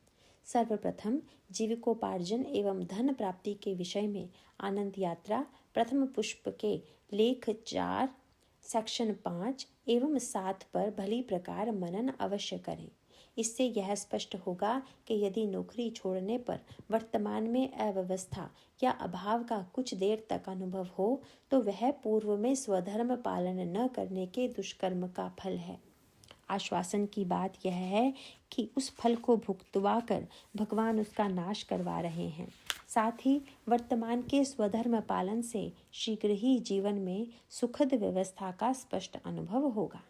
सर्वप्रथम जीविकोपार्जन एवं धन प्राप्ति के विषय में आनंद यात्रा प्रथम पुष्प के लेख 4 सेक्शन 5 एवं 7 पर भली प्रकार मनन अवश्य करें। इससे यह स्पष्ट होगा कि यदि नौकरी छोड़ने पर वर्तमान में अव्यवस्था या अभाव का कुछ देर तक अनुभव हो तो वह पूर्व में स्वधर्म पालन न करने के दुष्कर्म का फल है। आश्वासन की बात यह है कि उस फल को भुगतवा कर भगवान उसका नाश करवा रहे हैं। साथ ही वर्तमान के स्वधर्म पालन से शीघ्र ही जीवन में सुखद व्यवस्था का स्पष्ट अनुभव होगा।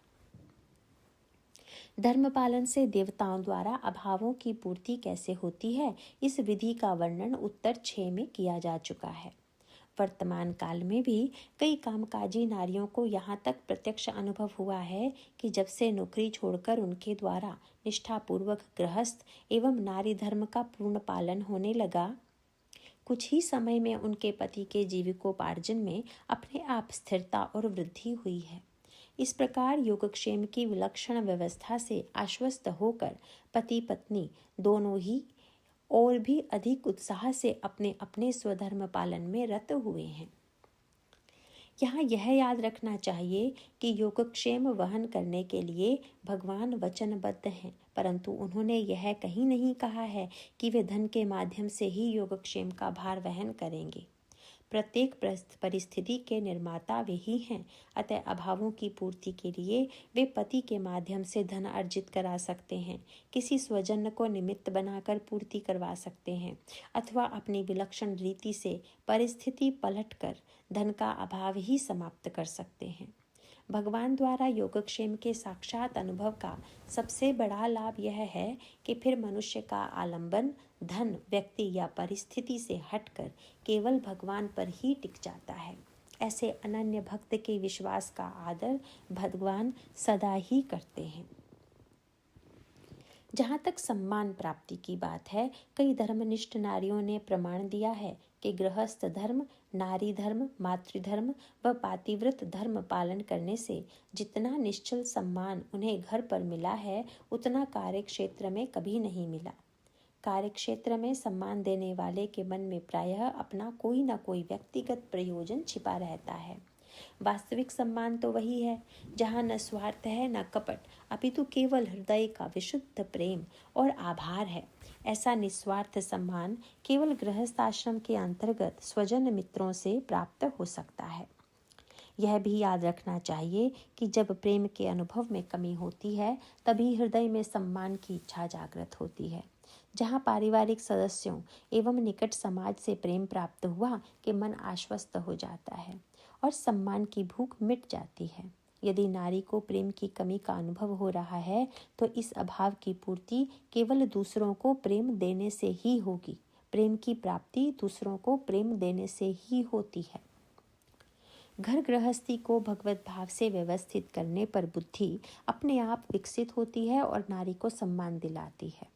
धर्म पालन से देवताओं द्वारा अभावों की पूर्ति कैसे होती है, इस विधि का वर्णन उत्तर 6 में किया जा चुका है। वर्तमान काल में भी कई कामकाजी नारियों को यहाँ तक प्रत्यक्ष अनुभव हुआ है कि जब से नौकरी छोड़कर उनके द्वारा निष्ठापूर्वक गृहस्थ एवं नारी धर्म का पूर्ण पालन होने लगा, कुछ ही समय में उनके पति के जीविकोपार्जन में अपने आप स्थिरता और वृद्धि हुई है। इस प्रकार योगक्षेम की विलक्षण व्यवस्था से आश्वस्त होकर पति पत्नी दोनों ही और भी अधिक उत्साह से अपने अपने स्वधर्म पालन में रत हुए हैं। यहाँ यह याद रखना चाहिए कि योगक्षेम वहन करने के लिए भगवान वचनबद्ध हैं, परंतु उन्होंने यह कहीं नहीं कहा है कि वे धन के माध्यम से ही योगक्षेम का भार वहन करेंगे। प्रत्येक परिस्थिति के निर्माता वे ही हैं, अतः अभावों की पूर्ति के लिए वे पति के माध्यम से धन अर्जित करा सकते हैं, किसी स्वजन को निमित्त बनाकर पूर्ति करवा सकते हैं, अथवा अपनी विलक्षण रीति से परिस्थिति पलटकर धन का अभाव ही समाप्त कर सकते हैं। भगवान द्वारा योगक्षेम के साक्षात अनुभव का सबसे बड़ा लाभ यह है कि फिर मनुष्य का आलंबन धन, व्यक्ति या परिस्थिति से हटकर केवल भगवान पर ही टिक जाता है। ऐसे अनन्य भक्त के विश्वास का आदर भगवान सदा ही करते हैं। जहाँ तक सम्मान प्राप्ति की बात है, कई धर्मनिष्ठ नारियों ने प्रमाण दिया है कि गृहस्थ धर्म, नारी धर्म, मातृधर्म व पातिव्रत धर्म पालन करने से जितना निश्चल सम्मान उन्हें घर पर मिला है, उतना कार्य क्षेत्र में कभी नहीं मिला। कार्य क्षेत्र में सम्मान देने वाले के मन में प्रायः अपना कोई न कोई व्यक्तिगत प्रयोजन छिपा रहता है। वास्तविक सम्मान तो वही है जहाँ न स्वार्थ है न कपट, अपितु केवल हृदय का विशुद्ध प्रेम और आभार है। ऐसा निस्वार्थ सम्मान केवल गृहस्थ आश्रम के अंतर्गत स्वजन मित्रों से प्राप्त हो सकता है। यह भी याद रखना चाहिए कि जब प्रेम के अनुभव में कमी होती है, तभी हृदय में सम्मान की इच्छा जागृत होती है। जहाँ पारिवारिक सदस्यों एवं निकट समाज से प्रेम प्राप्त हुआ कि मन आश्वस्त हो जाता है और सम्मान की भूख मिट जाती है। यदि नारी को प्रेम की कमी का अनुभव हो रहा है तो इस अभाव की पूर्ति केवल दूसरों को प्रेम देने से ही होगी। प्रेम की प्राप्ति दूसरों को प्रेम देने से ही होती है। घर गृहस्थी को भगवत भाव से व्यवस्थित करने पर बुद्धि अपने आप विकसित होती है और नारी को सम्मान दिलाती है।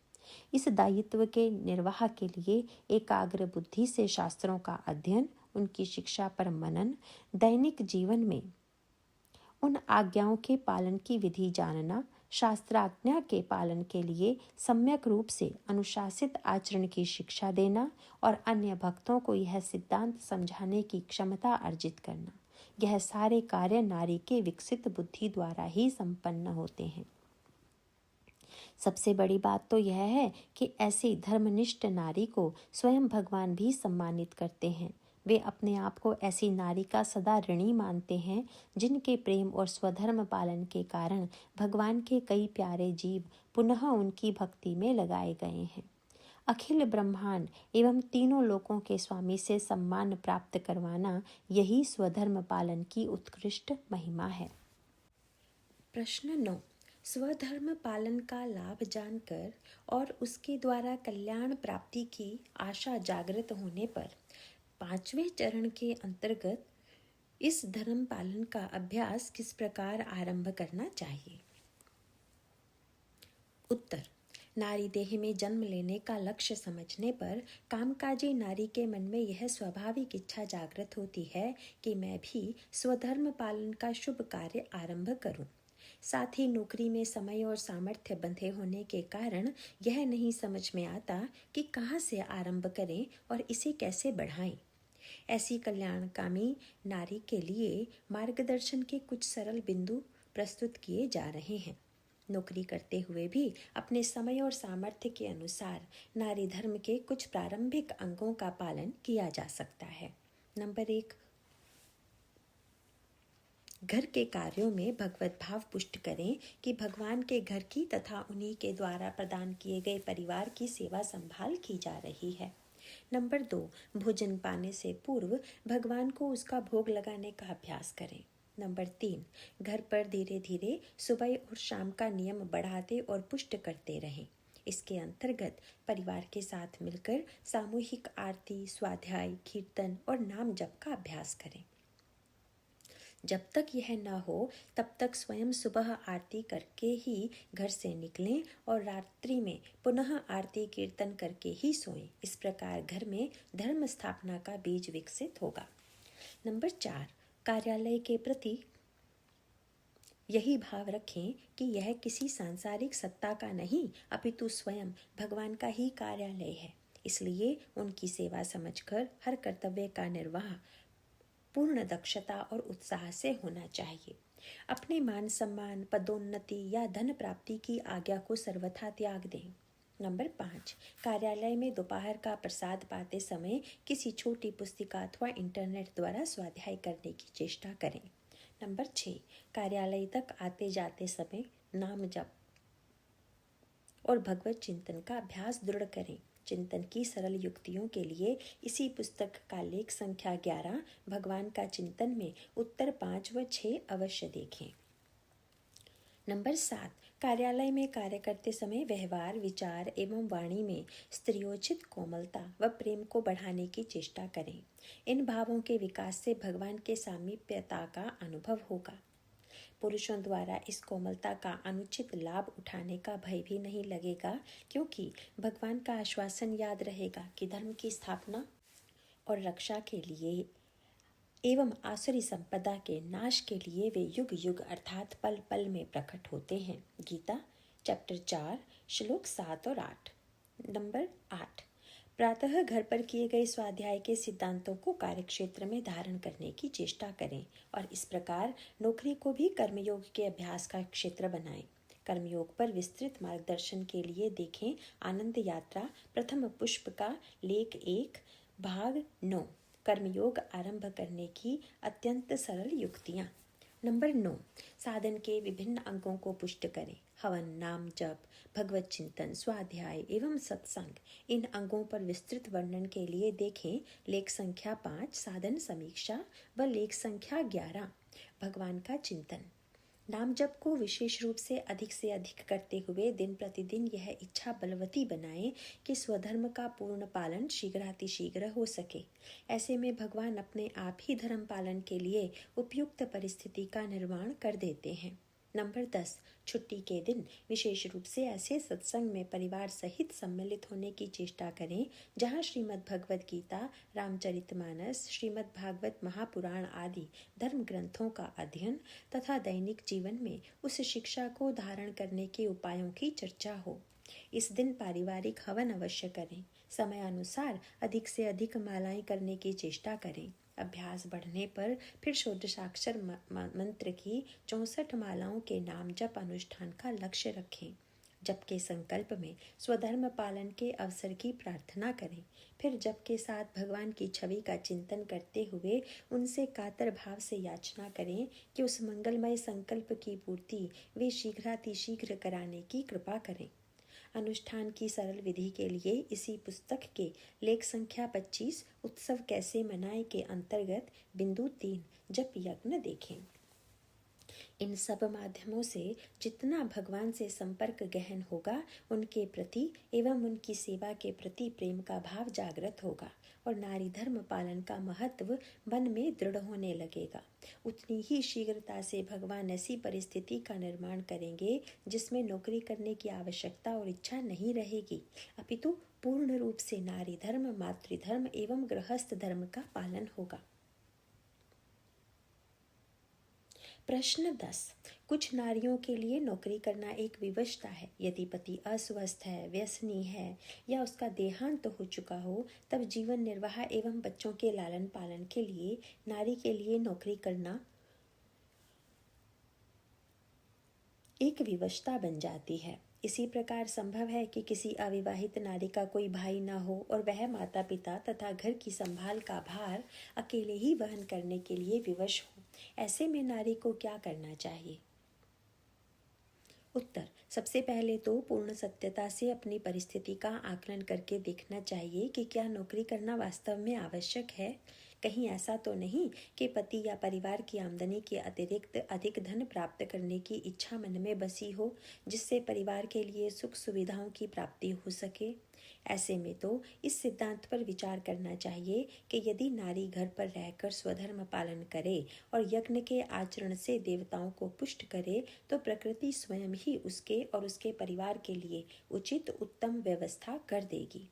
इस दायित्व के निर्वाह के लिए एकाग्र बुद्धि से शास्त्रों का अध्ययन, उनकी शिक्षा पर मनन, दैनिक जीवन में उन आज्ञाओं के पालन की विधि जानना, शास्त्राज्ञा के पालन के लिए सम्यक रूप से अनुशासित आचरण की शिक्षा देना और अन्य भक्तों को यह सिद्धांत समझाने की क्षमता अर्जित करना, यह सारे कार्य नारी के विकसित बुद्धि द्वारा ही संपन्न होते हैं। सबसे बड़ी बात तो यह है कि ऐसी धर्मनिष्ठ नारी को स्वयं भगवान भी सम्मानित करते हैं। वे अपने आप को ऐसी नारी का सदा ऋणी मानते हैं जिनके प्रेम और स्वधर्म पालन के कारण भगवान के कई प्यारे जीव पुनः उनकी भक्ति में लगाए गए हैं। अखिल ब्रह्मांड एवं तीनों लोकों के स्वामी से सम्मान प्राप्त करवाना यही स्वधर्म पालन की उत्कृष्ट महिमा है। प्रश्न 9। स्वधर्म पालन का लाभ जानकर और उसके द्वारा कल्याण प्राप्ति की आशा जागृत होने पर 5वें चरण के अंतर्गत इस धर्म पालन का अभ्यास किस प्रकार आरंभ करना चाहिए? उत्तर। नारी देह में जन्म लेने का लक्ष्य समझने पर कामकाजी नारी के मन में यह स्वाभाविक इच्छा जागृत होती है कि मैं भी स्वधर्म पालन का शुभ कार्य आरंभ करूं। साथ ही नौकरी में समय और सामर्थ्य बंधे होने के कारण यह नहीं समझ में आता कि कहाँ से आरंभ करें और इसे कैसे बढ़ाएं। ऐसी कल्याणकामी नारी के लिए मार्गदर्शन के कुछ सरल बिंदु प्रस्तुत किए जा रहे हैं। नौकरी करते हुए भी अपने समय और सामर्थ्य के अनुसार नारी धर्म के कुछ प्रारंभिक अंगों का पालन किया जा सकता है। नंबर 1, घर के कार्यों में भगवत भाव पुष्ट करें कि भगवान के घर की तथा उन्हीं के द्वारा प्रदान किए गए परिवार की सेवा संभाल की जा रही है। नंबर 2, भोजन पाने से पूर्व भगवान को उसका भोग लगाने का अभ्यास करें। नंबर 3, घर पर धीरे धीरे सुबह और शाम का नियम बढ़ाते और पुष्ट करते रहें। इसके अंतर्गत परिवार के साथ मिलकर सामूहिक आरती, स्वाध्याय, कीर्तन और नाम जप का अभ्यास करें। जब तक यह न हो तब तक स्वयं सुबह आरती करके ही घर से निकलें और रात्रि में पुनः आरती कीर्तन करके ही सोएं। इस प्रकार घर में धर्म स्थापना का बीज विकसित होगा। नंबर 4, कार्यालय के प्रति यही भाव रखें कि यह किसी सांसारिक सत्ता का नहीं अपितु स्वयं भगवान का ही कार्यालय है। इसलिए उनकी सेवा समझकर हर कर्तव्य का निर्वाह पूर्ण दक्षता और उत्साह से होना चाहिए। अपने मान सम्मान, पदोन्नति या धन प्राप्ति की आज्ञा को सर्वथा त्याग दें। नंबर 5, कार्यालय में दोपहर का प्रसाद पाते समय किसी छोटी पुस्तिका अथवा इंटरनेट द्वारा स्वाध्याय करने की चेष्टा करें। नंबर 6, कार्यालय तक आते जाते समय नाम जप और भगवत चिंतन का अभ्यास दृढ़ करें। चिंतन की सरल युक्तियों के लिए इसी पुस्तक का लेख संख्या 11 भगवान का चिंतन में उत्तर 5 व 6 अवश्य देखें। नंबर 7, कार्यालय में कार्य करते समय व्यवहार, विचार एवं वाणी में स्त्रियोचित कोमलता व प्रेम को बढ़ाने की चेष्टा करें। इन भावों के विकास से भगवान के सामीप्यता का अनुभव होगा। पुरुषों द्वारा इस कोमलता का अनुचित लाभ उठाने का भय भी नहीं लगेगा, क्योंकि भगवान का आश्वासन याद रहेगा कि धर्म की स्थापना और रक्षा के लिए एवं आसुरी संपदा के नाश के लिए वे युग युग अर्थात पल पल में प्रकट होते हैं। गीता चैप्टर 4 श्लोक 7 और 8। नंबर 8, प्रातः घर पर किए गए स्वाध्याय के सिद्धांतों को कार्यक्षेत्र में धारण करने की चेष्टा करें और इस प्रकार नौकरी को भी कर्मयोग के अभ्यास का क्षेत्र बनाएं। कर्मयोग पर विस्तृत मार्गदर्शन के लिए देखें आनंद यात्रा प्रथम पुष्प का लेख 1 भाग 9, कर्मयोग आरंभ करने की अत्यंत सरल युक्तियाँ। नंबर 9, साधन के विभिन्न अंगों को पुष्ट करें। हवन, नाम जप, भगवत चिंतन, स्वाध्याय एवं सत्संग। इन अंगों पर विस्तृत वर्णन के लिए देखें लेख संख्या 5 साधन समीक्षा व लेख संख्या 11 भगवान का चिंतन। नाम जप को विशेष रूप से अधिक करते हुए दिन प्रतिदिन यह इच्छा बलवती बनाएं कि स्वधर्म का पूर्ण पालन शीघ्रातिशीघ्र हो सके। ऐसे में भगवान अपने आप ही धर्म पालन के लिए उपयुक्त परिस्थिति का निर्माण कर देते हैं। नंबर 10, छुट्टी के दिन विशेष रूप से ऐसे सत्संग में परिवार सहित सम्मिलित होने की चेष्टा करें जहां श्रीमद् भगवद गीता, रामचरितमानस, श्रीमद् भागवत महापुराण आदि धर्म ग्रंथों का अध्ययन तथा दैनिक जीवन में उस शिक्षा को धारण करने के उपायों की चर्चा हो। इस दिन पारिवारिक हवन अवश्य करें। समय अनुसार अधिक से अधिक मालाएं करने की चेष्टा करें। अभ्यास बढ़ने पर फिर षोडशाक्षर मंत्र की 64 मालाओं के नाम जप अनुष्ठान का लक्ष्य रखें। जप के संकल्प में स्वधर्म पालन के अवसर की प्रार्थना करें। फिर जप के साथ भगवान की छवि का चिंतन करते हुए उनसे कातर भाव से याचना करें कि उस मंगलमय संकल्प की पूर्ति वे शीघ्रातिशीघ्र कराने की कृपा करें। अनुष्ठान की सरल विधि के लिए इसी पुस्तक के लेख संख्या 25 उत्सव कैसे मनाएं के अंतर्गत बिंदु 3 जप यज्ञ देखें। इन सब माध्यमों से जितना भगवान से संपर्क गहन होगा, उनके प्रति एवं उनकी सेवा के प्रति प्रेम का भाव जागृत होगा और नारी धर्म पालन का महत्व मन में दृढ़ होने लगेगा। उतनी ही शीघ्रता से भगवान ऐसी परिस्थिति का निर्माण करेंगे जिसमें नौकरी करने की आवश्यकता और इच्छा नहीं रहेगी, अपितु पूर्ण रूप से नारी धर्म, मातृधर्म एवं गृहस्थ धर्म का पालन होगा। प्रश्न 10, कुछ नारियों के लिए नौकरी करना एक विवशता है। यदि पति अस्वस्थ है, व्यसनी है या उसका देहांत हो चुका हो, तब जीवन निर्वाह एवं बच्चों के लालन पालन के लिए नारी के लिए नौकरी करना एक विवशता बन जाती है। इसी प्रकार संभव है कि किसी अविवाहित नारी का कोई भाई न हो और वह माता पिता तथा घर की संभाल का भार अकेले ही वहन करने के लिए विवश हो। ऐसे में नारी को क्या करना चाहिए? उत्तर, सबसे पहले तो पूर्ण सत्यता से अपनी परिस्थिति का आकलन करके देखना चाहिए कि क्या नौकरी करना वास्तव में आवश्यक है। कहीं ऐसा तो नहीं कि पति या परिवार की आमदनी के अतिरिक्त अधिक धन प्राप्त करने की इच्छा मन में बसी हो, जिससे परिवार के लिए सुख सुविधाओं की प्राप्ति हो सके। ऐसे में तो इस सिद्धांत पर विचार करना चाहिए कि यदि नारी घर पर रहकर स्वधर्म पालन करे और यज्ञ के आचरण से देवताओं को पुष्ट करे, तो प्रकृति स्वयं ही उसके और उसके परिवार के लिए उचित उत्तम व्यवस्था कर देगी।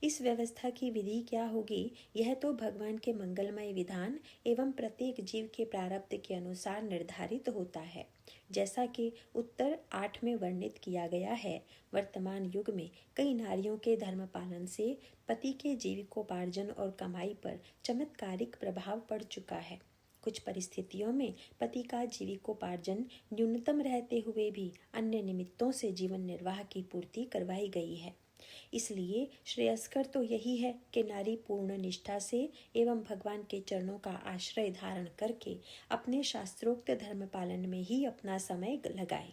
इस व्यवस्था की विधि क्या होगी, यह तो भगवान के मंगलमय विधान एवं प्रत्येक जीव के प्रारब्ध के अनुसार निर्धारित होता है। जैसा कि उत्तर 8 में वर्णित किया गया है, वर्तमान युग में कई नारियों के धर्म पालन से पति के जीविकोपार्जन और कमाई पर चमत्कारिक प्रभाव पड़ चुका है। कुछ परिस्थितियों में पति का जीविकोपार्जन न्यूनतम रहते हुए भी अन्य निमित्तों से जीवन निर्वाह की पूर्ति करवाई गई है। इसलिए श्रेयस्कर तो यही है कि नारी पूर्ण निष्ठा से एवं भगवान के चरणों का आश्रय धारण करके अपने शास्त्रोक्त धर्म पालन में ही अपना समय लगाए।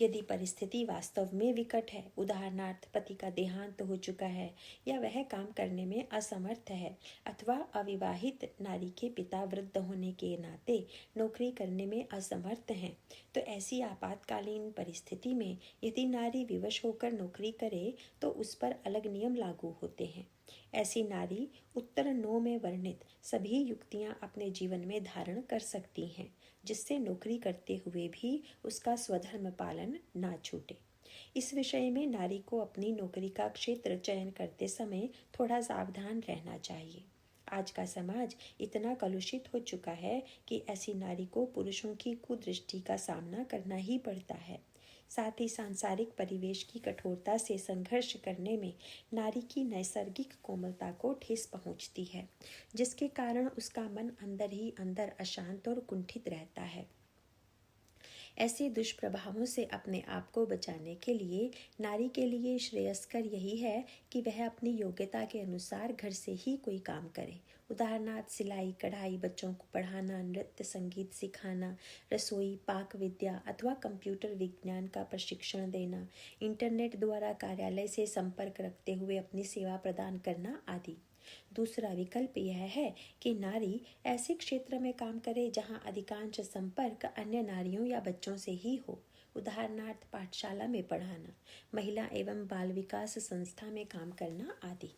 यदि परिस्थिति वास्तव में विकट है, उदाहरणार्थ पति का देहांत हो चुका है या वह काम करने में असमर्थ है अथवा अविवाहित नारी के पिता वृद्ध होने के नाते नौकरी करने में असमर्थ हैं, तो ऐसी आपातकालीन परिस्थिति में यदि नारी विवश होकर नौकरी करे तो उस पर अलग नियम लागू होते हैं। ऐसी नारी उत्तर 9 में वर्णित सभी युक्तियां अपने जीवन में धारण कर सकती हैं, जिससे नौकरी करते हुए भी उसका स्वधर्म पालन ना छूटे। इस विषय में नारी को अपनी नौकरी का क्षेत्र चयन करते समय थोड़ा सावधान रहना चाहिए। आज का समाज इतना कलुषित हो चुका है कि ऐसी नारी को पुरुषों की कुदृष्टि का सामना करना ही पड़ता है। साथ ही सांसारिक परिवेश की कठोरता से संघर्ष करने में नारी की नैसर्गिक कोमलता को ठेस पहुंचती है, जिसके कारण उसका मन अंदर ही अंदर अशांत और कुंठित रहता है। ऐसे दुष्प्रभावों से अपने आप को बचाने के लिए नारी के लिए श्रेयस्कर यही है कि वह अपनी योग्यता के अनुसार घर से ही कोई काम करे। उदाहरणार्थ सिलाई, कढ़ाई, बच्चों को पढ़ाना, नृत्य संगीत सिखाना, रसोई, पाक विद्या अथवा कंप्यूटर विज्ञान का प्रशिक्षण देना, इंटरनेट द्वारा कार्यालय से संपर्क रखते हुए अपनी सेवा प्रदान करना आदि। दूसरा विकल्प यह है कि नारी ऐसे क्षेत्र में काम करे जहां अधिकांश संपर्क अन्य नारियों या बच्चों से ही हो, उदाहरणार्थ पाठशाला में पढ़ाना, महिला एवं बाल विकास संस्था में काम करना आदि।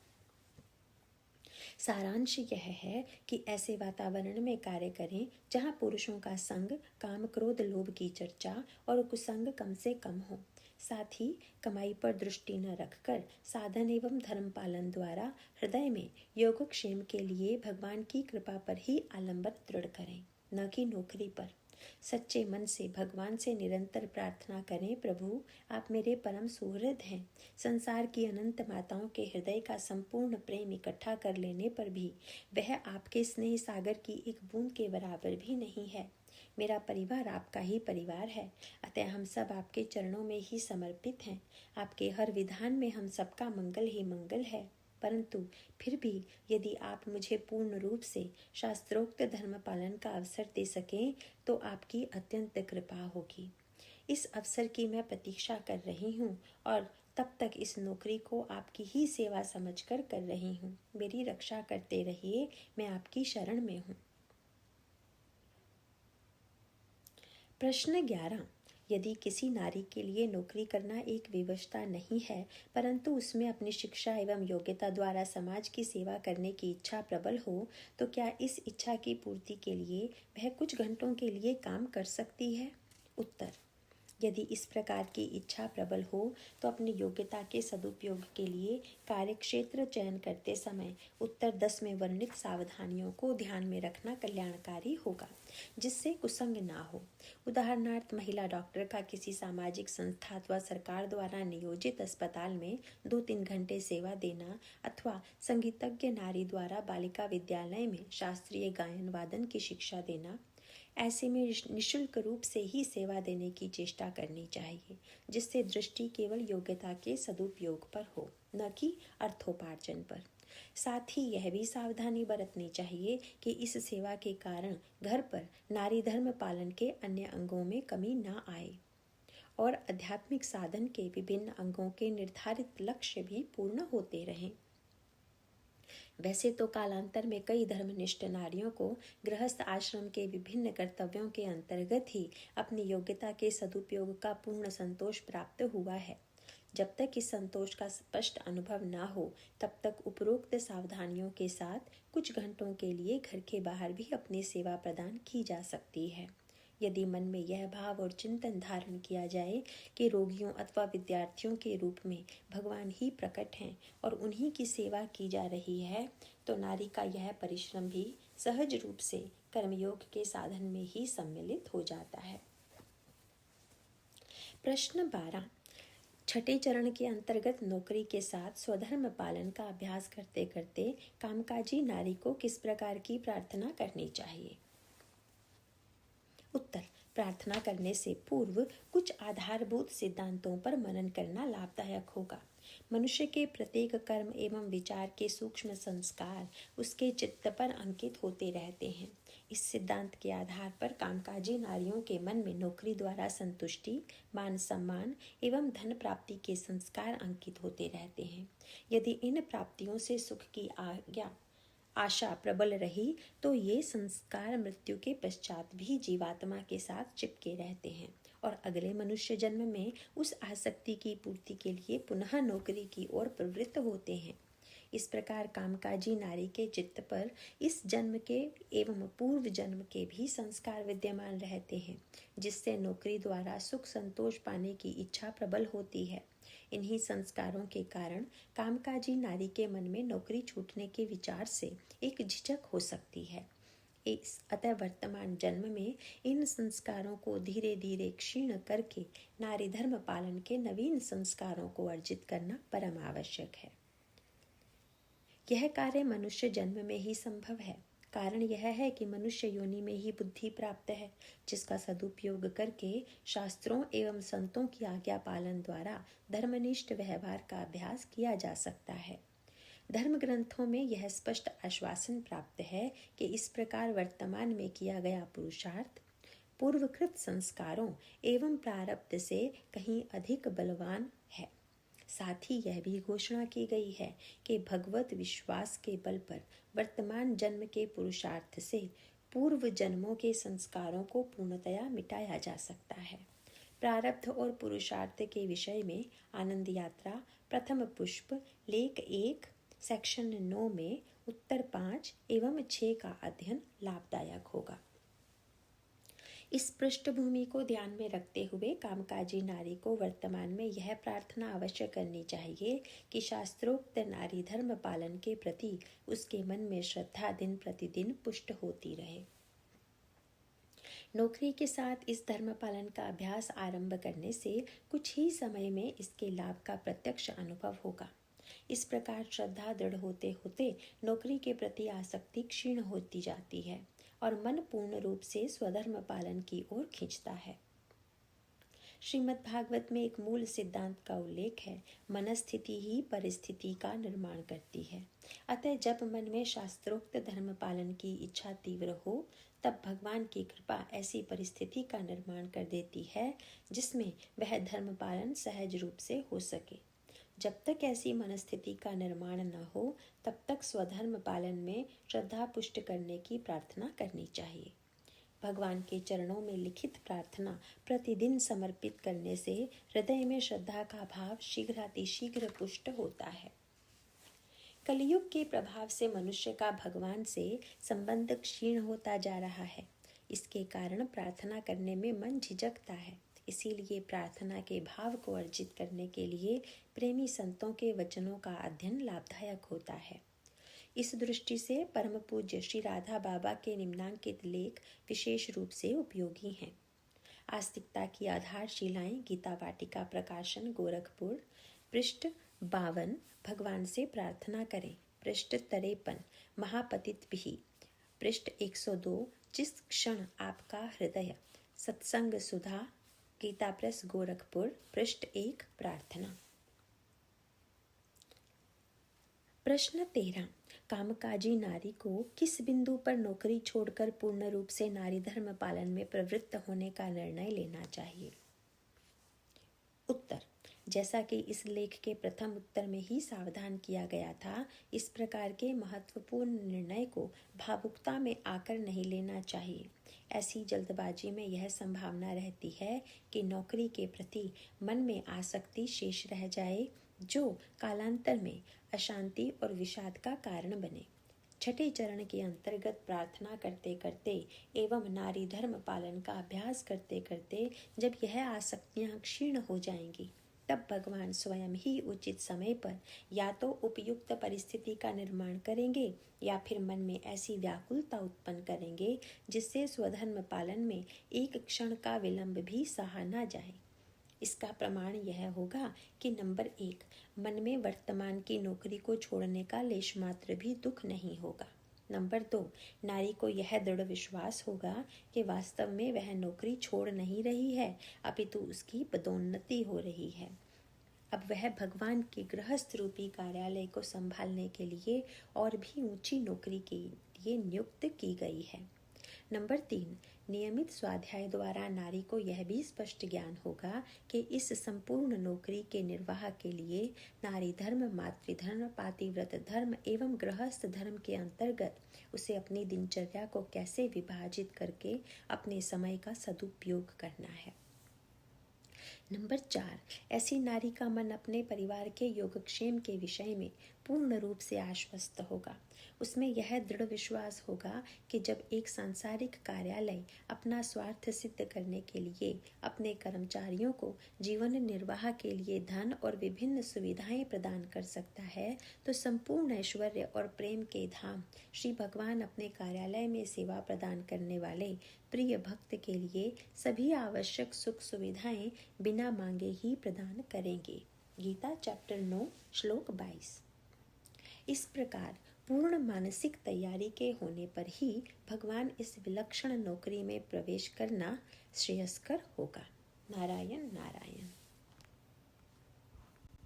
सारांश यह है कि ऐसे वातावरण में कार्य करें जहां पुरुषों का संग, काम, क्रोध, लोभ की चर्चा और कुसंग कम से कम हो। साथ ही कमाई पर दृष्टि न रखकर साधन एवं धर्म पालन द्वारा हृदय में योगक्षेम के लिए भगवान की कृपा पर ही आलंबन दृढ़ करें, न कि नौकरी पर। सच्चे मन से भगवान से निरंतर प्रार्थना करें, प्रभु आप मेरे परम सुहृद हैं। संसार की अनंत माताओं के हृदय का संपूर्ण प्रेम इकट्ठा कर लेने पर भी वह आपके स्नेह सागर की एक बूंद के बराबर भी नहीं है। मेरा परिवार आपका ही परिवार है, अतः हम सब आपके चरणों में ही समर्पित हैं। आपके हर विधान में हम सबका मंगल ही मंगल है। परंतु फिर भी यदि आप मुझे पूर्ण रूप से शास्त्रोक्त धर्म पालन का अवसर दे सकें तो आपकी अत्यंत कृपा होगी। इस अवसर की मैं प्रतीक्षा कर रही हूँ और तब तक इस नौकरी को आपकी ही सेवा समझकर कर रही हूँ। मेरी रक्षा करते रहिए, मैं आपकी शरण में हूँ। प्रश्न 11। यदि किसी नारी के लिए नौकरी करना एक विवशता नहीं है, परंतु उसमें अपनी शिक्षा एवं योग्यता द्वारा समाज की सेवा करने की इच्छा प्रबल हो, तो क्या इस इच्छा की पूर्ति के लिए वह कुछ घंटों के लिए काम कर सकती है? उत्तर: यदि इस प्रकार की इच्छा प्रबल हो तो अपनी योग्यता के सदुपयोग के लिए कार्यक्षेत्र चयन करते समय उत्तर 10 में वर्णित सावधानियों को ध्यान में रखना कल्याणकारी होगा, जिससे कुसंग ना हो। उदाहरणार्थ, महिला डॉक्टर का किसी सामाजिक संस्था अथवा सरकार द्वारा नियोजित अस्पताल में 2-3 घंटे सेवा देना, अथवा संगीतज्ञ नारी द्वारा बालिका विद्यालय में शास्त्रीय गायन वादन की शिक्षा देना। ऐसे में निःशुल्क रूप से ही सेवा देने की चेष्टा करनी चाहिए, जिससे दृष्टि केवल योग्यता के सदुपयोग पर हो, न कि अर्थोपार्जन पर। साथ ही यह भी सावधानी बरतनी चाहिए कि इस सेवा के कारण घर पर नारी धर्म पालन के अन्य अंगों में कमी न आए और आध्यात्मिक साधन के विभिन्न अंगों के निर्धारित लक्ष्य भी पूर्ण होते रहें। वैसे तो कालांतर में कई धर्मनिष्ठ नारियों को गृहस्थ आश्रम के विभिन्न कर्तव्यों के अंतर्गत ही अपनी योग्यता के सदुपयोग का पूर्ण संतोष प्राप्त हुआ है। जब तक इस संतोष का स्पष्ट अनुभव न हो, तब तक उपरोक्त सावधानियों के साथ कुछ घंटों के लिए घर के बाहर भी अपनी सेवा प्रदान की जा सकती है। यदि मन में यह भाव और चिंतन धारण किया जाए कि रोगियों अथवा विद्यार्थियों के रूप में भगवान ही प्रकट हैं और उन्हीं की सेवा की जा रही है, तो नारी का यह परिश्रम भी सहज रूप से कर्मयोग के साधन में ही सम्मिलित हो जाता है। प्रश्न 12। छठे चरण के अंतर्गत नौकरी के साथ स्वधर्म पालन का अभ्यास करते करते कामकाजी नारी को किस प्रकार की प्रार्थना करनी चाहिए? उत्तर: प्रार्थना करने से पूर्व कुछ आधारभूत सिद्धांतों पर मनन करना लाभदायक होगा। मनुष्य के प्रत्येक कर्म एवं विचार के सूक्ष्म संस्कार उसके चित्त पर अंकित होते रहते हैं। इस सिद्धांत के आधार पर कामकाजी नारियों के मन में नौकरी द्वारा संतुष्टि, मान सम्मान एवं धन प्राप्ति के संस्कार अंकित होते रहते हैं। यदि इन प्राप्तियों से सुख की आशा प्रबल रही तो ये संस्कार मृत्यु के पश्चात भी जीवात्मा के साथ चिपके रहते हैं और अगले मनुष्य जन्म में उस आसक्ति की पूर्ति के लिए पुनः नौकरी की ओर प्रवृत्त होते हैं। इस प्रकार कामकाजी नारी के चित्त पर इस जन्म के एवं पूर्व जन्म के भी संस्कार विद्यमान रहते हैं, जिससे नौकरी द्वारा सुख संतोष पाने की इच्छा प्रबल होती है। इन्हीं संस्कारों के कारण कामकाजी नारी के मन में नौकरी छूटने के विचार से एक झिझक हो सकती है। अतः वर्तमान जन्म में इन संस्कारों को धीरे धीरे क्षीण करके नारी धर्म पालन के नवीन संस्कारों को अर्जित करना परम आवश्यक है। यह कार्य मनुष्य जन्म में ही संभव है। कारण यह है कि मनुष्य योनि में ही बुद्धि प्राप्त है, जिसका सदुपयोग करके शास्त्रों एवं संतों की आज्ञा पालन द्वारा धर्मनिष्ठ व्यवहार का अभ्यास किया जा सकता है। धर्म ग्रंथों में यह स्पष्ट आश्वासन प्राप्त है कि इस प्रकार वर्तमान में किया गया पुरुषार्थ पूर्वकृत संस्कारों एवं प्रारब्ध से कहीं अधिक बलवान है। साथ ही यह भी घोषणा की गई है कि भगवत विश्वास के बल पर वर्तमान जन्म के पुरुषार्थ से पूर्व जन्मों के संस्कारों को पूर्णतया मिटाया जा सकता है। प्रारब्ध और पुरुषार्थ के विषय में आनंद यात्रा प्रथम पुष्प लेख 1 सेक्शन 9 में उत्तर 5 एवं 6 का अध्ययन लाभदायक होगा। इस पृष्ठभूमि को ध्यान में रखते हुए कामकाजी नारी को वर्तमान में यह प्रार्थना अवश्य करनी चाहिए कि शास्त्रोक्त नारी धर्म पालन के प्रति उसके मन में श्रद्धा दिन प्रतिदिन पुष्ट होती रहे। नौकरी के साथ इस धर्म पालन का अभ्यास आरंभ करने से कुछ ही समय में इसके लाभ का प्रत्यक्ष अनुभव होगा। इस प्रकार श्रद्धा दृढ़ होते होते नौकरी के प्रति आसक्ति क्षीण होती जाती है और मन पूर्ण रूप से स्वधर्म पालन की ओर खींचता है। श्रीमद् भागवत में एक मूल सिद्धांत का उल्लेख है, मनस्थिति ही परिस्थिति का निर्माण करती है। अतः जब मन में शास्त्रोक्त धर्म पालन की इच्छा तीव्र हो तब भगवान की कृपा ऐसी परिस्थिति का निर्माण कर देती है जिसमें वह धर्म पालन सहज रूप से हो सके। जब तक ऐसी मनस्थिति का निर्माण न हो तब तक स्वधर्म पालन में श्रद्धा पुष्ट करने की प्रार्थना करनी चाहिए। भगवान के चरणों में लिखित प्रार्थना प्रतिदिन समर्पित करने से हृदय में श्रद्धा का भाव शीघ्रातिशीघ्र पुष्ट होता है। कलयुग के प्रभाव से मनुष्य का भगवान से संबंध क्षीण होता जा रहा है। इसके कारण प्रार्थना करने में मन झिझकता है। इसीलिए प्रार्थना के भाव को अर्जित करने के लिए प्रेमी संतों के वचनों का अध्ययन लाभदायक होता है। इस दृष्टि से परम पूज्य श्री राधा बाबा के निम्नांकित लेख विशेष रूप से उपयोगी हैं। आस्तिकता की आधारशिलाएं गीता वाटिका प्रकाशन गोरखपुर, पृष्ठ 52 भगवान से प्रार्थना करें, पृष्ठ 53 महापतित भी, पृष्ठ 102 जिस क्षण आपका हृदय, सत्संग सुधा गीता प्रेस गोरखपुर, पृष्ठ 1 प्रार्थना। प्रश्न 13 कामकाजी नारी को किस बिंदु पर नौकरी छोड़कर पूर्ण रूप से नारी धर्म पालन में प्रवृत्त होने का निर्णय लेना चाहिए? उत्तर, जैसा कि इस लेख के प्रथम उत्तर में ही सावधान किया गया था, इस प्रकार के महत्वपूर्ण निर्णय को भावुकता में आकर नहीं लेना चाहिए। ऐसी जल्दबाजी में यह संभावना रहती है कि नौकरी के प्रति मन में आसक्ति शेष रह जाए, जो कालांतर में अशांति और विषाद का कारण बने। छठे चरण के अंतर्गत प्रार्थना करते करते एवं नारी धर्म पालन का अभ्यास करते करते जब यह आसक्तियां क्षीण हो जाएंगी, तब भगवान स्वयं ही उचित समय पर या तो उपयुक्त परिस्थिति का निर्माण करेंगे या फिर मन में ऐसी व्याकुलता उत्पन्न करेंगे जिससे स्वधर्म पालन में एक क्षण का विलंब भी सहा न जाए। इसका प्रमाण यह होगा कि नंबर 1, मन में वर्तमान की नौकरी को छोड़ने का लेश मात्र भी दुख नहीं होगा। नंबर 2, नारी को यह दृढ़ विश्वास होगा कि वास्तव में वह नौकरी छोड़ नहीं रही है, अपितु उसकी पदोन्नति हो रही है। अब वह भगवान के गृहस्थ रूपी कार्यालय को संभालने के लिए और भी ऊंची नौकरी के लिए नियुक्त की गई है। नंबर 3, नियमित स्वाध्याय द्वारा नारी को यह भी स्पष्ट ज्ञान होगा कि इस संपूर्ण नौकरी के निर्वाह के लिए नारी धर्म, मातृधर्म, पातिव्रत धर्म एवं गृहस्थ धर्म के अंतर्गत उसे अपनी दिनचर्या को कैसे विभाजित करके अपने समय का सदुपयोग करना है। नंबर 4, ऐसी नारी का मन अपने परिवार के योगक्षेम के विषय में पूर्ण रूप से आश्वस्त होगा। उसमें यह दृढ़ विश्वास होगा कि जब एक सांसारिक कार्यालय अपना स्वार्थ सिद्ध करने के लिए अपने कर्मचारियों को जीवन निर्वाह के लिए धन और विभिन्न सुविधाएं प्रदान कर सकता है, तो संपूर्ण ऐश्वर्य और प्रेम के धाम श्री भगवान अपने कार्यालय में सेवा प्रदान करने वाले प्रिय भक्त के लिए सभी आवश्यक सुख सुविधाएं बिना मांगे ही प्रदान करेंगे। गीता चैप्टर 9 श्लोक 22। इस प्रकार पूर्ण मानसिक तैयारी के होने पर ही भगवान इस विलक्षण नौकरी में प्रवेश करना श्रेयस्कर होगा। नारायण नारायण।